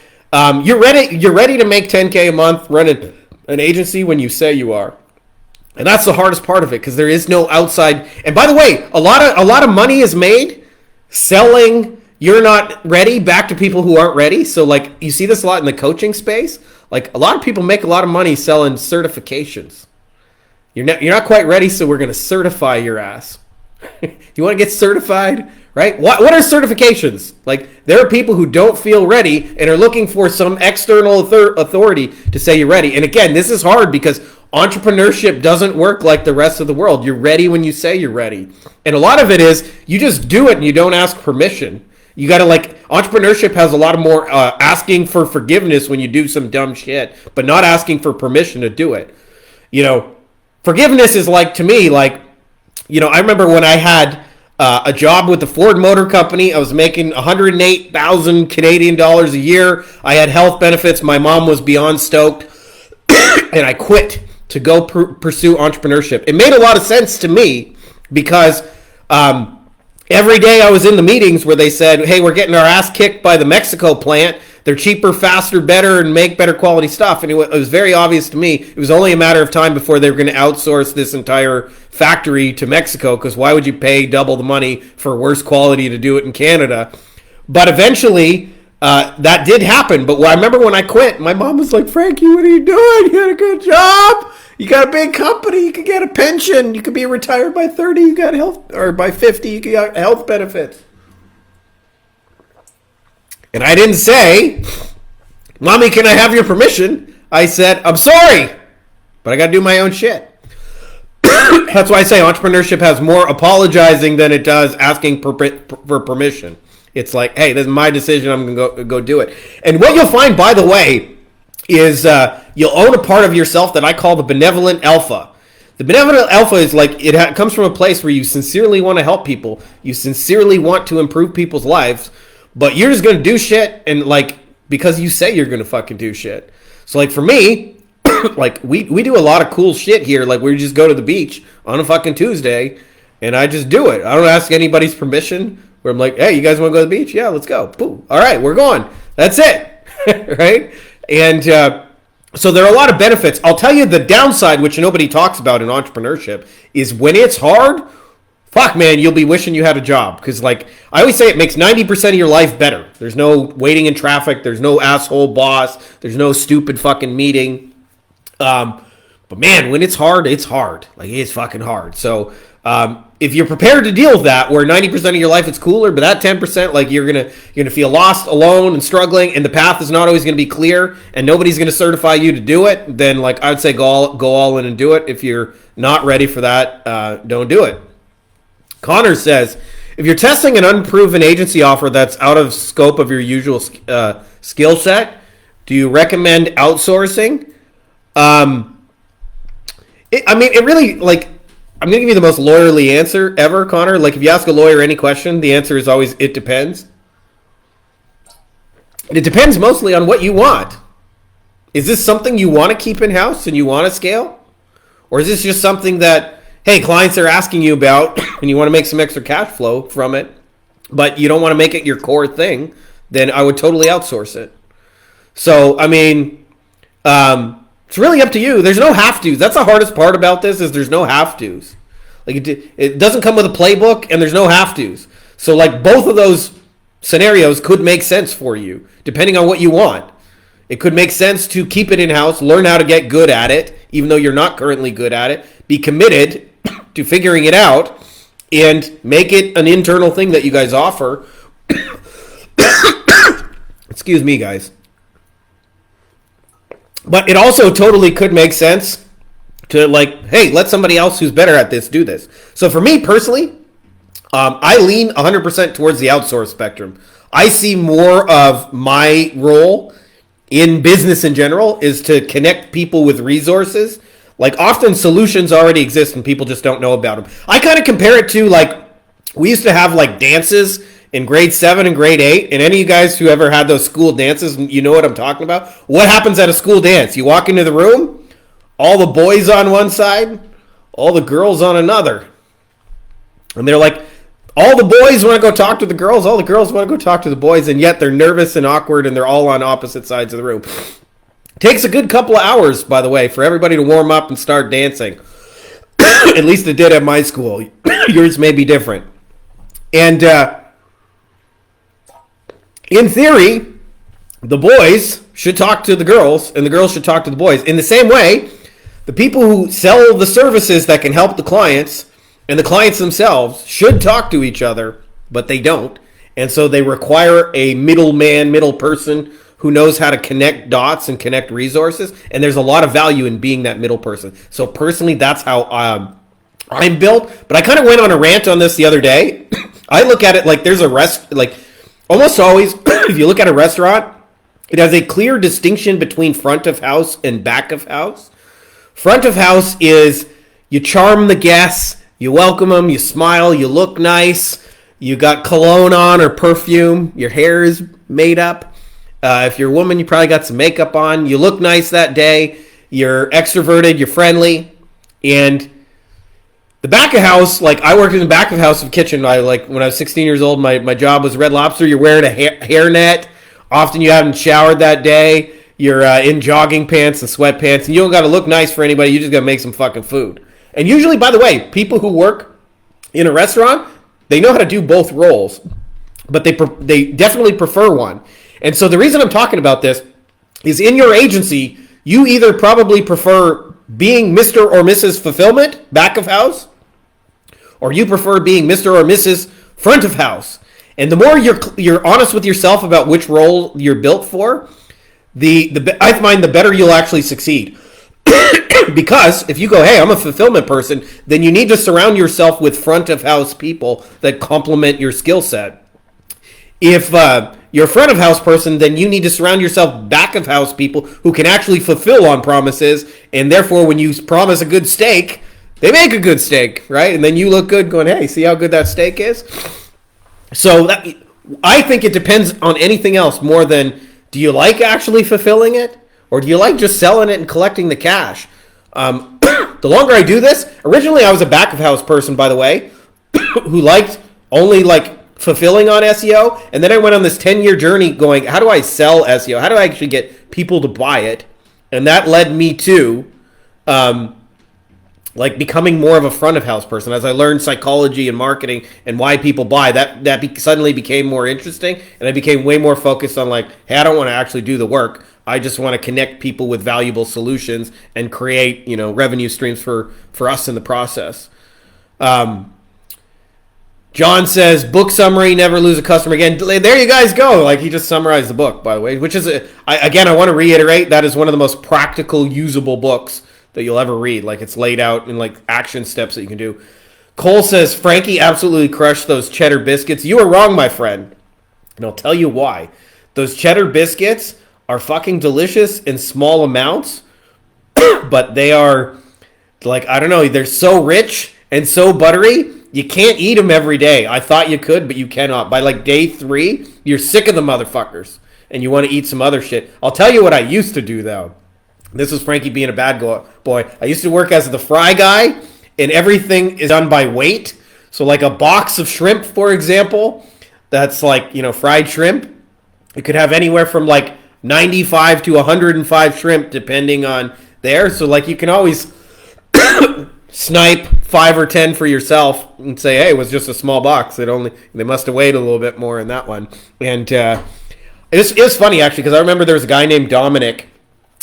you're ready to make $10K a month running an agency when you say you are. And that's the hardest part of it, because there is no outside. And by the way, a lot of money is made selling you're not ready back to people who aren't ready. So like you see this a lot in the coaching space. Like a lot of people make a lot of money selling certifications. You're not quite ready, so we're going to certify your ass. You want to get certified? Right? What are certifications? Like, there are people who don't feel ready and are looking for some external authority to say you're ready. And again, this is hard because entrepreneurship doesn't work like the rest of the world. You're ready when you say you're ready. And a lot of it is you just do it and you don't ask permission. You got to entrepreneurship has a lot of more asking for forgiveness when you do some dumb shit, but not asking for permission to do it. Forgiveness is to me, I remember when I had a job with the Ford Motor Company. I was making 108,000 Canadian dollars a year. I had health benefits. My mom was beyond stoked. And I quit to go pursue entrepreneurship. It made a lot of sense to me because every day I was in the meetings where they said, hey, we're getting our ass kicked by the Mexico plant. They're cheaper, faster, better, and make better quality stuff. And it was very obvious to me. It was only a matter of time before they were going to outsource this entire factory to Mexico, because why would you pay double the money for worse quality to do it in Canada? But eventually, that did happen. But I remember when I quit, my mom was like, Frankie, what are you doing? You had a good job. You got a big company. You could get a pension. You could be retired by 30. You got health, or by 50, you got health benefits. And I didn't say, Mommy, can I have your permission? I said, I'm sorry, but I got to do my own shit. That's why I say entrepreneurship has more apologizing than it does asking for permission. It's like, hey, this is my decision. I'm going to go do it. And what you'll find, by the way, is you'll own a part of yourself that I call the benevolent alpha. The benevolent alpha is it comes from a place where you sincerely want to help people. You sincerely want to improve people's lives. But you're just going to do shit and because you say you're going to fucking do shit. So for me, we do a lot of cool shit here. We just go to the beach on a fucking Tuesday and I just do it. I don't ask anybody's permission where I'm like, hey, you guys want to go to the beach? Yeah, let's go. Boom. All right, we're going. That's it. Right? And so there are a lot of benefits. I'll tell you the downside, which nobody talks about in entrepreneurship, is when it's hard, fuck, man, you'll be wishing you had a job. Because, I always say, it makes 90% of your life better. There's no waiting in traffic. There's no asshole boss. There's no stupid fucking meeting. But, man, when it's hard, it's hard. It's fucking hard. So, if you're prepared to deal with that, where 90% of your life it's cooler, but that 10%, you're gonna feel lost, alone, and struggling, and the path is not always gonna be clear, and nobody's gonna certify you to do it, then, I would say go all in and do it. If you're not ready for that, don't do it. Connor says, if you're testing an unproven agency offer that's out of scope of your usual skill set, do you recommend outsourcing? It really, like, I'm going to give you the most lawyerly answer ever, Connor. Like, if you ask a lawyer any question, the answer is always, it depends. It depends mostly on what you want. Is this something you want to keep in-house and you want to scale? Or is this just something that, hey, clients are asking you about and you want to make some extra cash flow from it, but you don't want to make it your core thing? Then I would totally outsource it. So, it's really up to you. There's no have-tos. That's the hardest part about this is there's no have-tos. Like it doesn't come with a playbook and there's no have-tos. So like both of those scenarios could make sense for you depending on what you want. It could make sense to keep it in-house, learn how to get good at it, even though you're not currently good at it, be committed to figuring it out, and make it an internal thing that you guys offer. Excuse me, guys. But it also totally could make sense to, like, hey, let somebody else who's better at this do this. So for me personally, I lean 100% towards the outsource spectrum. I see more of my role in business in general is to connect people with resources. Like, often solutions already exist and people just don't know about them. I kind of compare it to, like, we used to have, like, dances in grade 7 and grade 8. And any of you guys who ever had those school dances, you know what I'm talking about. What happens at a school dance? You walk into the room, all the boys on one side, all the girls on another. And they're like, all the boys want to go talk to the girls, all the girls want to go talk to the boys, and yet they're nervous and awkward and they're all on opposite sides of the room. Takes a good couple of hours, by the way, for everybody to warm up and start dancing. At least it did at my school. Yours may be different. And in theory, the boys should talk to the girls and the girls should talk to the boys. In the same way, the people who sell the services that can help the clients and the clients themselves should talk to each other, but they don't. And so they require a middle person who knows how to connect dots and connect resources. And there's a lot of value in being that middle person. So personally, that's how I'm built. But I kind of went on a rant on this the other day. I look at it like there's almost always, if you look at a restaurant, it has a clear distinction between front of house and back of house. Front of house is you charm the guests, you welcome them, you smile, you look nice, you got cologne on or perfume, your hair is made up. If you're a woman, you probably got some makeup on, you look nice that day, you're extroverted, you're friendly. And the back of house, like I worked in the back of house of the kitchen. When I was 16 years old, my job was Red Lobster. You're wearing a hairnet. Often you haven't showered that day. You're in jogging pants and sweatpants, and you don't got to look nice for anybody. You just got to make some fucking food. And usually, by the way, people who work in a restaurant, they know how to do both roles, but they definitely prefer one. And so the reason I'm talking about this is in your agency, you either probably prefer being Mr. or Mrs. Fulfillment, back of house, or you prefer being Mr. or Mrs. Front of house. And the more you're honest with yourself about which role you're built for, I find the better you'll actually succeed. Because if you go, hey, I'm a fulfillment person, then you need to surround yourself with front of house people that complement your skill set. If you're a front of house person, then you need to surround yourself back of house people who can actually fulfill on promises. And therefore, when you promise a good steak, they make a good steak, right? And then you look good going, hey, see how good that steak is? So I think it depends on anything else more than, do you like actually fulfilling it? Or do you like just selling it and collecting the cash? The longer I do this, originally I was a back of house person, by the way, who liked only fulfilling on SEO. And then I went on this 10-year journey going, how do I sell SEO? How do I actually get people to buy it? And that led me to becoming more of a front of house person. As I learned psychology and marketing and why people buy, that suddenly became more interesting. And I became way more focused on hey, I don't want to actually do the work. I just want to connect people with valuable solutions and create, revenue streams for us in the process. John says, book summary, never lose a customer again. There you guys go. He just summarized the book, by the way, which is, I want to reiterate, that is one of the most practical, usable books that you'll ever read. It's laid out in action steps that you can do. Cole says, Frankie absolutely crushed those cheddar biscuits. You are wrong, my friend. And I'll tell you why. Those cheddar biscuits are fucking delicious in small amounts, but they are, like, I don't know, they're so rich and so buttery, you can't eat them every day. I thought you could, but you cannot. By, like, day 3, you're sick of the motherfuckers, and you want to eat some other shit. I'll tell you what I used to do, though. This is Frankie being a bad boy. I used to work as the fry guy, and everything is done by weight. So, like, a box of shrimp, for example, that's, like, you know, fried shrimp. You could have anywhere from, like, 95 to 105 shrimp, depending on there. So, like, you can always snipe 5 or 10 for yourself and say, hey, it was just a small box. They must have weighed a little bit more in that one. And it was funny, actually, because I remember there was a guy named Dominic,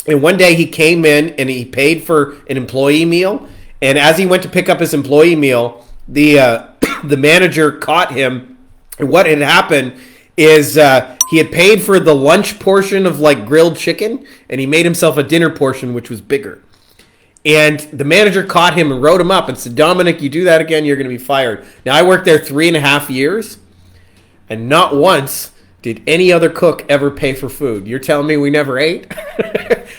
and one day he came in and he paid for an employee meal. And as he went to pick up his employee meal, the manager caught him. And what had happened is he had paid for the lunch portion of, like, grilled chicken, and he made himself a dinner portion, which was bigger. And the manager caught him and wrote him up and said, Dominic, you do that again, you're going to be fired. Now, I worked there 3.5 years, and not once did any other cook ever pay for food. You're telling me we never ate?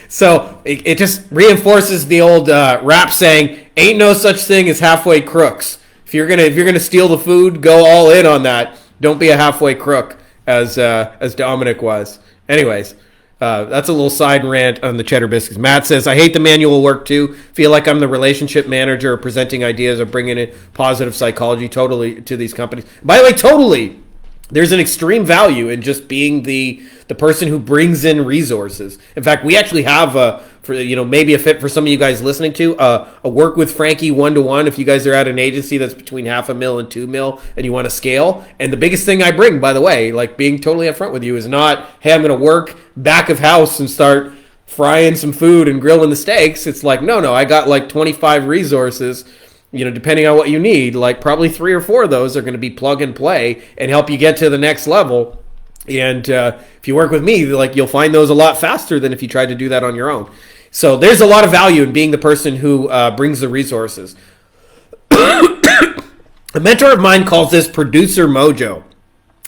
So it just reinforces the old rap saying, ain't no such thing as halfway crooks. If you're gonna steal the food, go all in on that. Don't be a halfway crook, as Dominic was. Anyways, that's a little side rant on the cheddar biscuits. Matt says, I hate the manual work too. Feel like I'm the relationship manager, presenting ideas, or bringing in positive psychology totally to these companies. By the way, totally. There's an extreme value in just being the person who brings in resources. In fact, we actually have maybe a fit for some of you guys listening to a work with Frankie 1-to-1. If you guys are at an agency that's between $500,000 and $2 million and you want to scale. And the biggest thing I bring, by the way, like being totally upfront with you, is not, hey, I'm going to work back of house and start frying some food and grilling the steaks. It's like, no, I got like 25 resources. You know, depending on what you need, like probably 3 or 4 of those are going to be plug and play and help you get to the next level. And if you work with me, like, you'll find those a lot faster than if you tried to do that on your own. So there's a lot of value in being the person who brings the resources. A mentor of mine calls this producer mojo.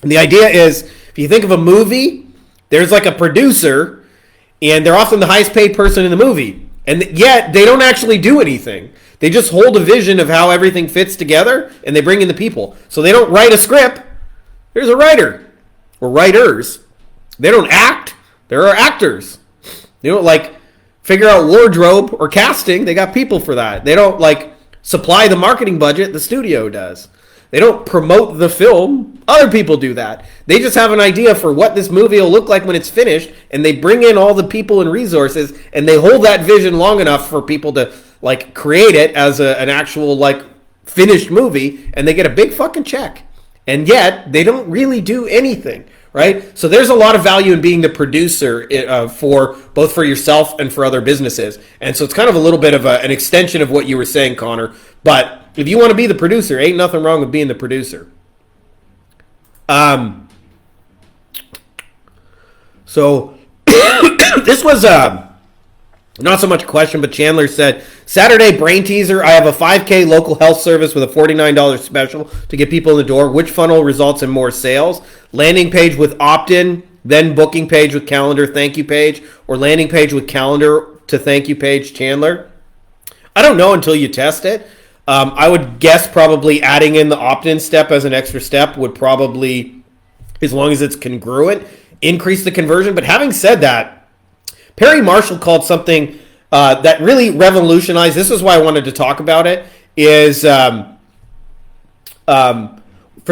And the idea is, if you think of a movie, there's like a producer, and they're often the highest paid person in the movie. And yet they don't actually do anything. They just hold a vision of how everything fits together, and they bring in the people. So they don't write a script. There's a writer or writers. They don't act. There are actors. They don't, like, figure out wardrobe or casting. They got people for that. They don't, like, supply the marketing budget. The studio does. They don't promote the film. Other people do that. They just have an idea for what this movie will look like when it's finished, and they bring in all the people and resources, and they hold that vision long enough for people to, like, create it as an actual, like, finished movie, and they get a big fucking check. And yet, they don't really do anything, right? So there's a lot of value in being the producer for both for yourself and for other businesses. And so it's kind of a little bit of an extension of what you were saying, Connor. But if you want to be the producer, ain't nothing wrong with being the producer. So this was not so much a question, but Chandler said, Saturday brain teaser, I have a 5K local health service with a $49 special to get people in the door. Which funnel results in more sales? Landing page with opt-in, then booking page with calendar thank you page, or landing page with calendar to thank you page, Chandler? I don't know until you test it. I would guess probably adding in the opt-in step as an extra step would probably, as long as it's congruent, increase the conversion. But having said that, Perry Marshall called something that really revolutionized. This is why I wanted to talk about it. Is for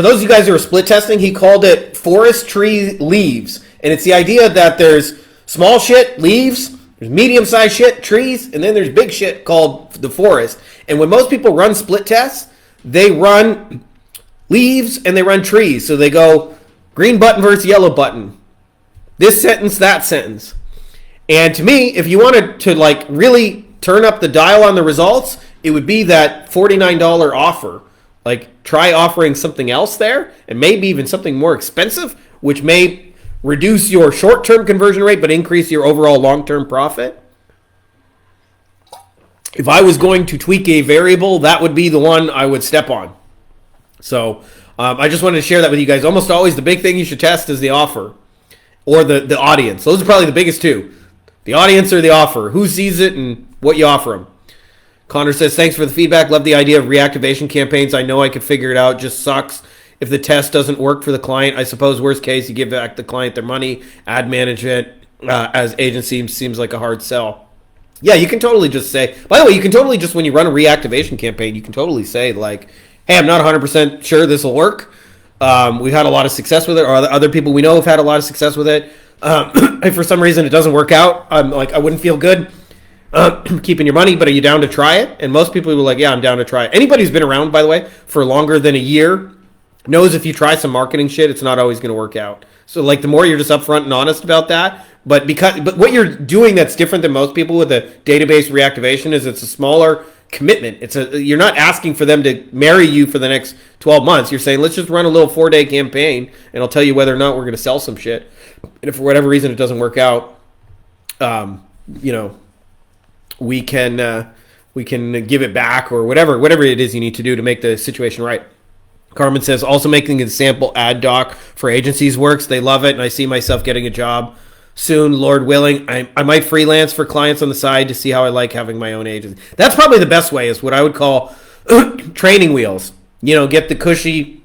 those of you guys who are split testing, he called it forest tree leaves, and it's the idea that there's small shit, leaves, there's medium-sized shit, trees, and then there's big shit called the forest. And when most people run split tests, they run leaves and they run trees. So they go green button versus yellow button. This sentence, that sentence. And to me, if you wanted to, like, really turn up the dial on the results, it would be that $49 offer. Like, try offering something else there, and maybe even something more expensive, which may reduce your short-term conversion rate but increase your overall long-term profit. if I was going to tweak a variable, that would be the one I would step on. So I just wanted to share that with you guys. Almost always the big thing you should test is the offer or the audience. Those are probably the biggest two. The audience or the offer. Who sees it and what you offer them. Connor says, thanks for the feedback. Love the idea of reactivation campaigns. I know I could figure it out. Just sucks if the test doesn't work for the client. I suppose worst case, you give back the client their money. Ad management as agency seems like a hard sell. Yeah, you can totally just say, by the way, you can totally just, when you run a reactivation campaign, you can totally say like, hey, I'm not 100% sure this will work. We've had a lot of success with it, or other people we know have had a lot of success with it. If for some reason it doesn't work out, I wouldn't feel good keeping your money, but are you down to try it? And most people were like, yeah, I'm down to try it. Anybody who's been around, by the way, for longer than a year knows if you try some marketing shit, it's not always going to work out. So like the more you're just upfront and honest about that, but what you're doing that's different than most people with a database reactivation is it's a smaller commitment. You're not asking for them to marry you for the next 12 months. You're saying, let's just run a little 4-day campaign and I'll tell you whether or not we're going to sell some shit. And if for whatever reason it doesn't work out, we can give it back or whatever it is you need to do to make the situation right. Carmen says, also making a sample ad doc for agencies works. They love it, and I see myself getting a job soon, Lord willing. I might freelance for clients on the side to see how I like having my own agency. That's probably the best way, is what I would call training wheels. Get the cushy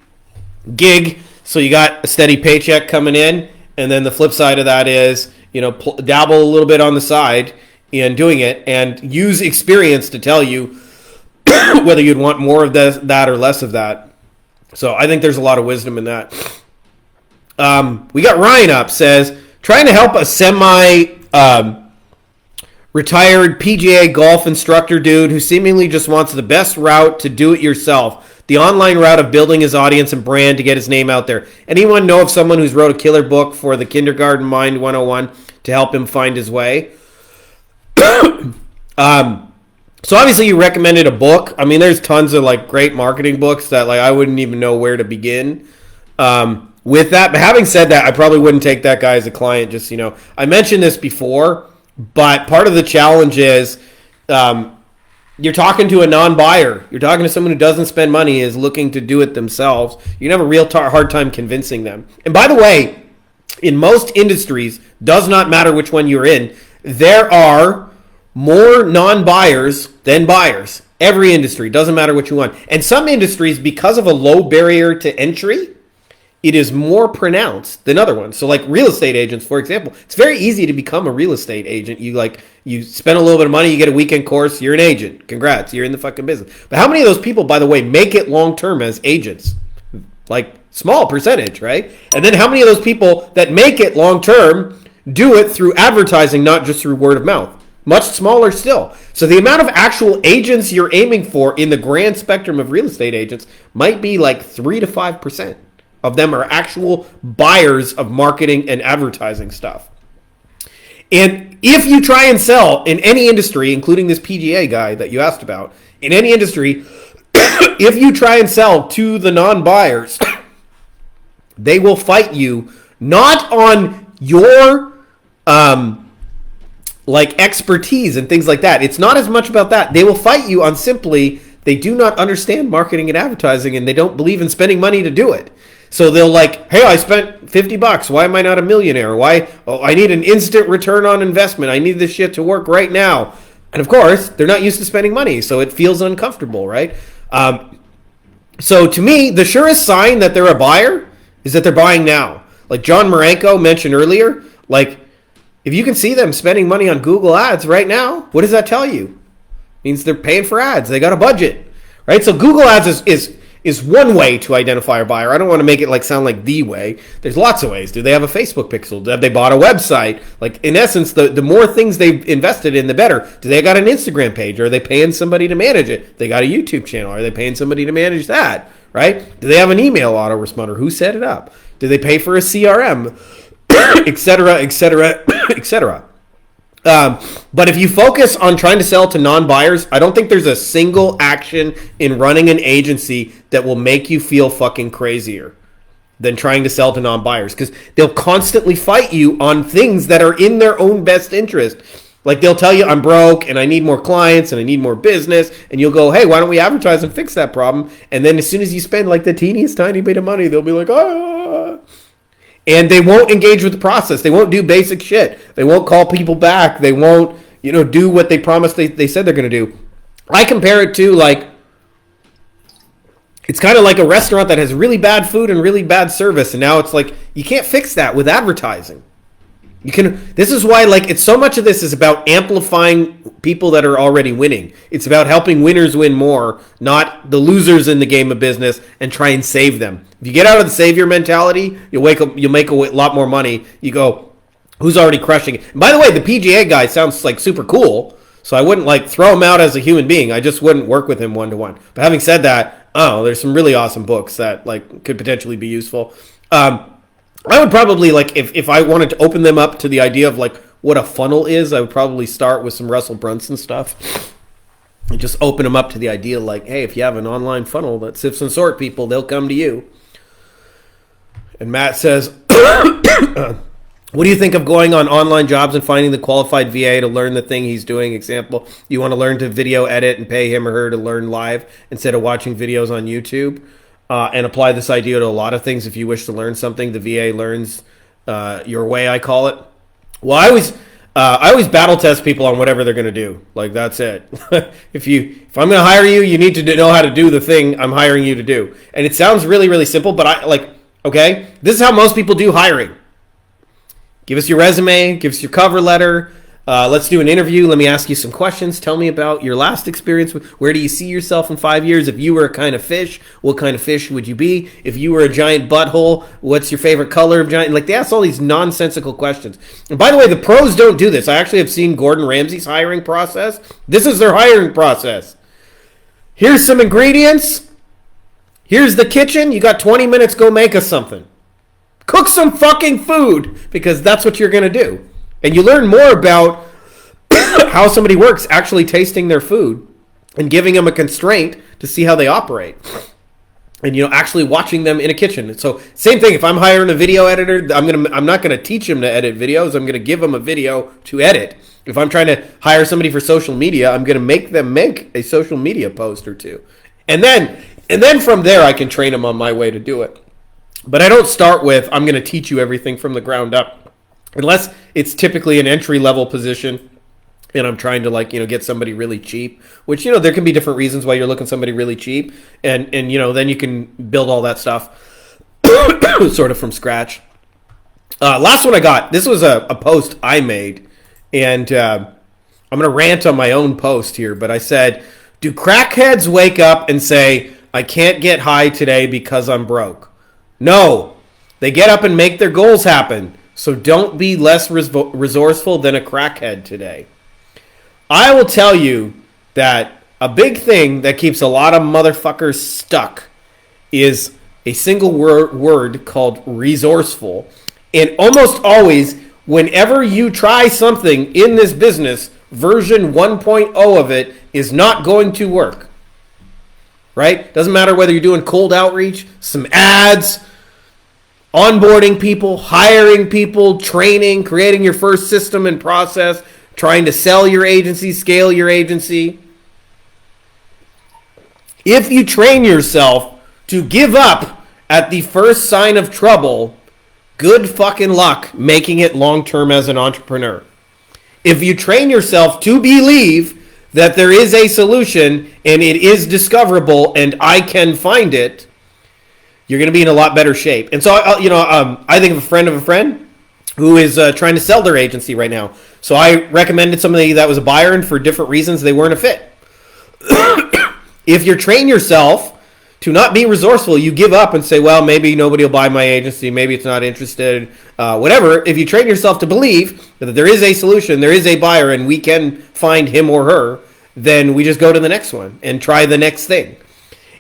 gig so you got a steady paycheck coming in, and then the flip side of that is, dabble a little bit on the side in doing it and use experience to tell you whether you'd want more of that or less of that. So I think there's a lot of wisdom in that. We got Ryan up, says, trying to help a retired PGA golf instructor dude who seemingly just wants the best route to do it yourself. The online route of building his audience and brand to get his name out there. Anyone know of someone who's wrote a killer book for the Kindergarten Mind 101 to help him find his way? So obviously you recommended a book. I mean, there's tons of great marketing books that I wouldn't even know where to begin with that. But having said that, I probably wouldn't take that guy as a client. Just, I mentioned this before, but part of the challenge is you're talking to a non-buyer. You're talking to someone who doesn't spend money, is looking to do it themselves. You have a real hard time convincing them. And by the way, in most industries, does not matter which one you're in, there are more non-buyers than buyers. Every industry, doesn't matter what you want. And some industries, because of a low barrier to entry, it is more pronounced than other ones. So real estate agents, for example, it's very easy to become a real estate agent. You spend a little bit of money, you get a weekend course, you're an agent. Congrats, you're in the fucking business. But how many of those people, by the way, make it long-term as agents? Small percentage, right? And then how many of those people that make it long-term do it through advertising, not just through word of mouth? Much smaller still. So the amount of actual agents you're aiming for in the grand spectrum of real estate agents might be 3 to 5% of them are actual buyers of marketing and advertising stuff. And if you try and sell in any industry, including this PGA guy that you asked about, in any industry, if you try and sell to the non-buyers, they will fight you not on your expertise and things like that. It's not as much about that. They will fight you on simply they do not understand marketing and advertising, and they don't believe in spending money to do it. So they'll hey, I spent $50. Why am I not a millionaire? Why? Oh, I need an instant return on investment. I need this shit to work right now. And of course, they're not used to spending money, so it feels uncomfortable, right? So to me, the surest sign that they're a buyer is that they're buying now. Like John Marenko mentioned earlier, if you can see them spending money on Google ads right now, what does that tell you? It means they're paying for ads. They got a budget, right? So Google ads is one way to identify a buyer. I don't want to make it sound like the way. There's lots of ways. Do they have a Facebook pixel? Have they bought a website? In essence, the more things they've invested in, the better. Do they got an Instagram page? Are they paying somebody to manage it? They got a YouTube channel. Are they paying somebody to manage that, right? Do they have an email autoresponder? Who set it up? Do they pay for a CRM? Et cetera, et cetera, et cetera. But if you focus on trying to sell to non-buyers, I don't think there's a single action in running an agency that will make you feel fucking crazier than trying to sell to non-buyers, because they'll constantly fight you on things that are in their own best interest. Like they'll tell you I'm broke and I need more clients and I need more business, and you'll go, hey, why don't we advertise and fix that problem? And then as soon as you spend like the teeniest tiny bit of money, they'll be like, ah. And they won't engage with the process. They won't do basic shit. They won't call people back. They won't, do what they promised they said they're going to do. I compare it to like, it's kind of like a restaurant that has really bad food and really bad service. And now it's like, you can't fix that with advertising. This is why, like, it's so much of this is about amplifying people that are already winning. It's about helping winners win more, not the losers in the game of business, and try and save them. If you get out of the savior mentality, you'll make a lot more money. You go, who's already crushing it? And by the way, the PGA guy sounds like super cool, so I wouldn't like throw him out as a human being. I just wouldn't work with him one-to-one. But having said that, there's some really awesome books that like could potentially be useful. I would probably, like, if I wanted to open them up to the idea of, like, what a funnel is, I would probably start with some Russell Brunson stuff. And just open them up to the idea, like, hey, if you have an online funnel that sifts and sort people, they'll come to you. And Matt says, what do you think of going on online jobs and finding the qualified VA to learn the thing he's doing? Example, you want to learn to video edit and pay him or her to learn live instead of watching videos on YouTube. And apply this idea to a lot of things. If you wish to learn something, the VA learns your way, I call it. Well, I always battle test people on whatever they're going to do. Like, that's it. If I'm going to hire you, you need to know how to do the thing I'm hiring you to do. And it sounds really, really simple, but okay, this is how most people do hiring. Give us your resume, give us your cover letter. Let's do an interview. Let me ask you some questions. Tell me about your last experience. Where do you see yourself in 5 years? If you were a kind of fish, what kind of fish would you be? If you were a giant butthole, what's your favorite color of giant? Like, they ask all these nonsensical questions. And by the way, the pros don't do this. I actually have seen Gordon Ramsay's hiring process. This is their hiring process. Here's some ingredients. Here's the kitchen. You got 20 minutes. Go make us something. Cook some fucking food, because that's what you're going to do. And you learn more about how somebody works actually tasting their food and giving them a constraint to see how they operate. And, actually watching them in a kitchen. So same thing, if I'm hiring a video editor, I'm not going to teach them to edit videos. I'm going to give them a video to edit. If I'm trying to hire somebody for social media, I'm going to make them make a social media post or two. And then from there, I can train them on my way to do it. But I don't start with, I'm going to teach you everything from the ground up. Unless it's typically an entry-level position and I'm trying to, get somebody really cheap, which, there can be different reasons why you're looking somebody really cheap. And then you can build all that stuff sort of from scratch. Last one I got, this was a post I made, and I'm going to rant on my own post here, but I said, do crackheads wake up and say, I can't get high today because I'm broke? No, they get up and make their goals happen. So don't be less resourceful than a crackhead today. I will tell you that a big thing that keeps a lot of motherfuckers stuck is a single word called resourceful. And almost always, whenever you try something in this business, version 1.0 of it is not going to work. Right? Doesn't matter whether you're doing cold outreach, some ads, onboarding people, hiring people, training, creating your first system and process, trying to sell your agency, scale your agency. If you train yourself to give up at the first sign of trouble, good fucking luck making it long-term as an entrepreneur. If you train yourself to believe that there is a solution and it is discoverable and I can find it, you're going to be in a lot better shape. And so, I think of a friend who is trying to sell their agency right now. So I recommended somebody that was a buyer, and for different reasons, they weren't a fit. If you train yourself to not be resourceful, you give up and say, well, maybe nobody will buy my agency. Maybe it's not interested, whatever. If you train yourself to believe that there is a solution, there is a buyer, and we can find him or her, then we just go to the next one and try the next thing.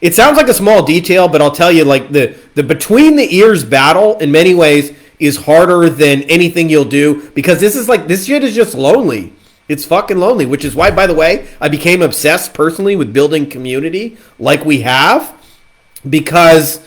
It sounds like a small detail, but I'll tell you, like the between the ears battle in many ways is harder than anything you'll do, because this shit is just lonely. It's fucking lonely, which is why, by the way, I became obsessed personally with building community like we have, because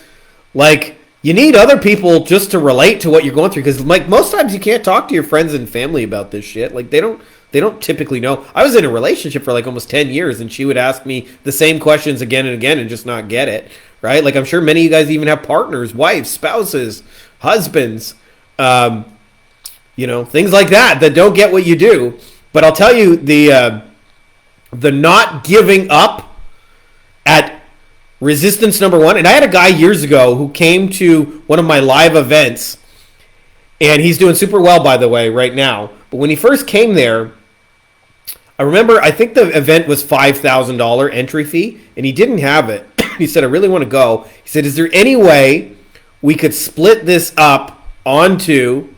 like you need other people just to relate to what you're going through, because like most times you can't talk to your friends and family about this shit. Like they don't typically know. I was in a relationship for like almost 10 years, and she would ask me the same questions again and again and just not get it, right? Like I'm sure many of you guys even have partners, wives, spouses, husbands, things like that don't get what you do. But I'll tell you, the not giving up at resistance number one. And I had a guy years ago who came to one of my live events, and he's doing super well, by the way, right now. But when he first came there, I remember, I think the event was $5,000 entry fee, and he didn't have it. He said, I really want to go. He said, is there any way we could split this up onto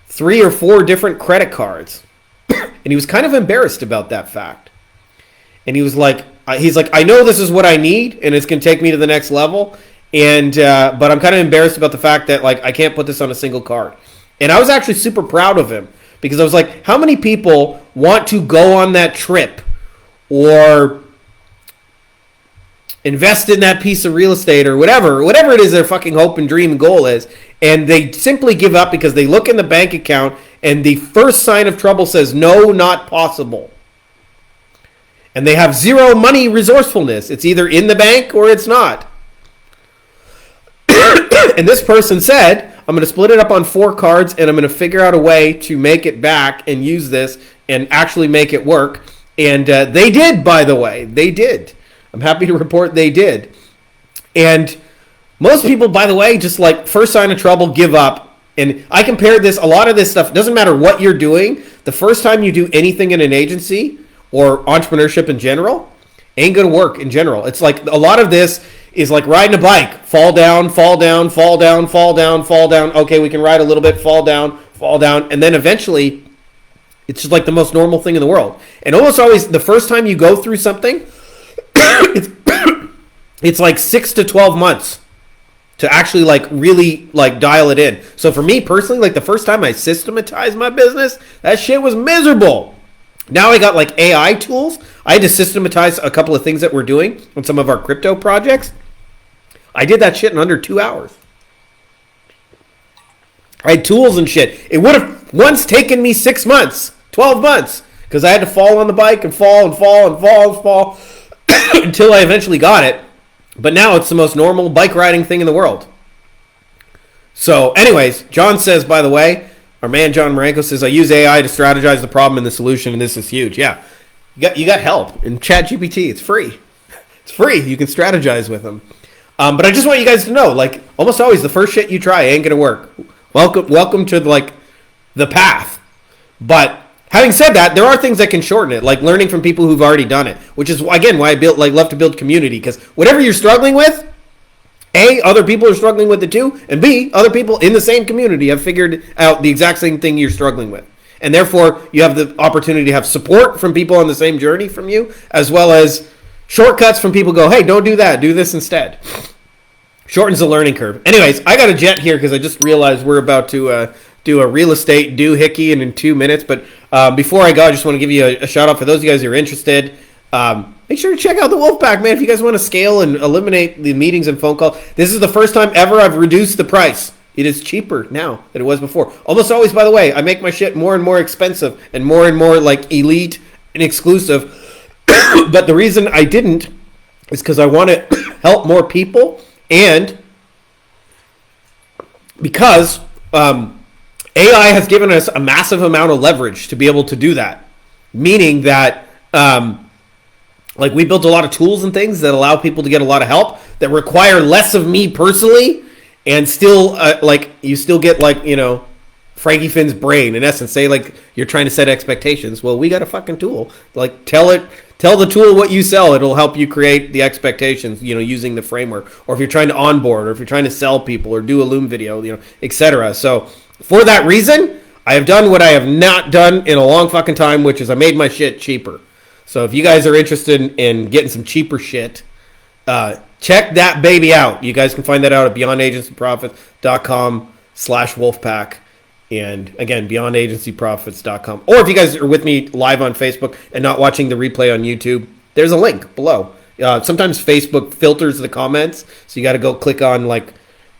3 or 4 different credit cards? And he was kind of embarrassed about that fact. And he's like, I know this is what I need, and it's going to take me to the next level. And but I'm kind of embarrassed about the fact that like I can't put this on a single card. And I was actually super proud of him, because I was like, how many people want to go on that trip or invest in that piece of real estate or whatever it is their fucking hope and dream and goal is, and they simply give up because they look in the bank account and the first sign of trouble says, no, not possible. And they have zero money resourcefulness. It's either in the bank or it's not. And this person said, I'm going to split it up on 4 cards, and I'm going to figure out a way to make it back and use this and actually make it work. And they did, by the way. They did. I'm happy to report they did. And most people, by the way, just like first sign of trouble, give up. And I compared this, a lot of this stuff, doesn't matter what you're doing. The first time you do anything in an agency or entrepreneurship in general, ain't going to work in general. It's like a lot of this is like riding a bike. Fall down, fall down, fall down, fall down, fall down. Okay, we can ride a little bit, fall down, fall down. And then eventually, it's just like the most normal thing in the world. And almost always, the first time you go through something, it's like 6 to 12 months to actually like really like dial it in. So for me personally, like the first time I systematized my business, that shit was miserable. Now I got like AI tools. I had to systematize a couple of things that we're doing on some of our crypto projects. I did that shit in under 2 hours. I had tools and shit. It would have once taken me 6 months, 12 months, because I had to fall on the bike and fall and fall and fall and fall until I eventually got it. But now it's the most normal bike riding thing in the world. So anyways, John says, by the way, our man John Marenko says, I use AI to strategize the problem and the solution, and this is huge. Yeah, you got help in ChatGPT. It's free. It's free. You can strategize with them. But I just want you guys to know, like, almost always the first shit you try ain't going to work. Welcome to, like, the path. But having said that, there are things that can shorten it, like learning from people who've already done it, which is, again, why I love to build community, because whatever you're struggling with, A, other people are struggling with it too, and B, other people in the same community have figured out the exact same thing you're struggling with. And therefore, you have the opportunity to have support from people on the same journey from you, as well as shortcuts from people who go, hey, don't do that, do this instead. Shortens the learning curve. Anyways, I got a jet here because I just realized we're about to do a real estate doohickey in 2 minutes. But before I go, I just want to give you a shout out for those of you guys who are interested. Make sure to check out the Wolfpack, man. If you guys want to scale and eliminate the meetings and phone calls, this is the first time ever I've reduced the price. It is cheaper now than it was before. Almost always, by the way, I make my shit more and more expensive and more like elite and exclusive. But the reason I didn't is because I want to help more people, and because AI has given us a massive amount of leverage to be able to do that. Meaning that like we built a lot of tools and things that allow people to get a lot of help that require less of me personally, and still like you still get like, you know, Frankie Fihn's brain in essence. Say like you're trying to set expectations. Well, we got a fucking tool. Like tell the tool what you sell. It'll help you create the expectations, you know, using the framework. Or if you're trying to onboard, or if you're trying to sell people, or do a Loom video, you know, etc. So for that reason, I have done what I have not done in a long fucking time, which is I made my shit cheaper. So if you guys are interested in getting some cheaper shit, check that baby out. You guys can find that out at beyondagencyprofits.com/wolfpack. And again, beyondagencyprofits.com. Or if you guys are with me live on Facebook and not watching the replay on YouTube, there's a link below. Sometimes Facebook filters the comments, so you got to go click on like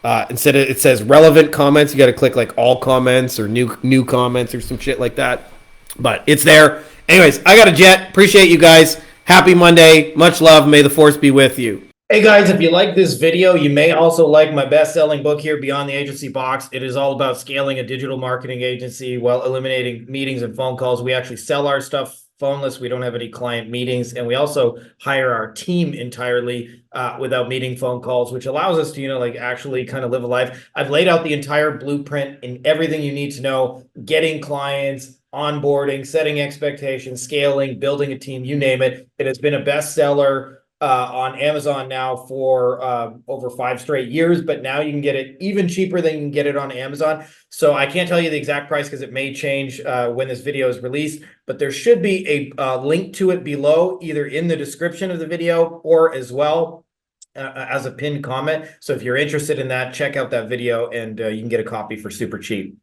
Instead of it says relevant comments, you got to click like all comments or new comments or some shit like that. But it's there. Anyways, I got a jet. Appreciate you guys. Happy Monday. Much love. May the force be with you. Hey guys, if you like this video, you may also like my best-selling book here, Beyond the Agency Box. It is all about scaling a digital marketing agency while eliminating meetings and phone calls. We actually sell our stuff phoneless. We don't have any client meetings, and we also hire our team entirely without meeting phone calls, which allows us to, like actually kind of live a life. I've laid out the entire blueprint and everything you need to know, getting clients, onboarding, setting expectations, scaling, building a team, you name it. It has been a bestseller on Amazon now for over 5 straight years, but now you can get it even cheaper than you can get it on Amazon. So I can't tell you the exact price because it may change when this video is released, but there should be a link to it below, either in the description of the video or as well as a pinned comment. So if you're interested in that, check out that video and you can get a copy for super cheap.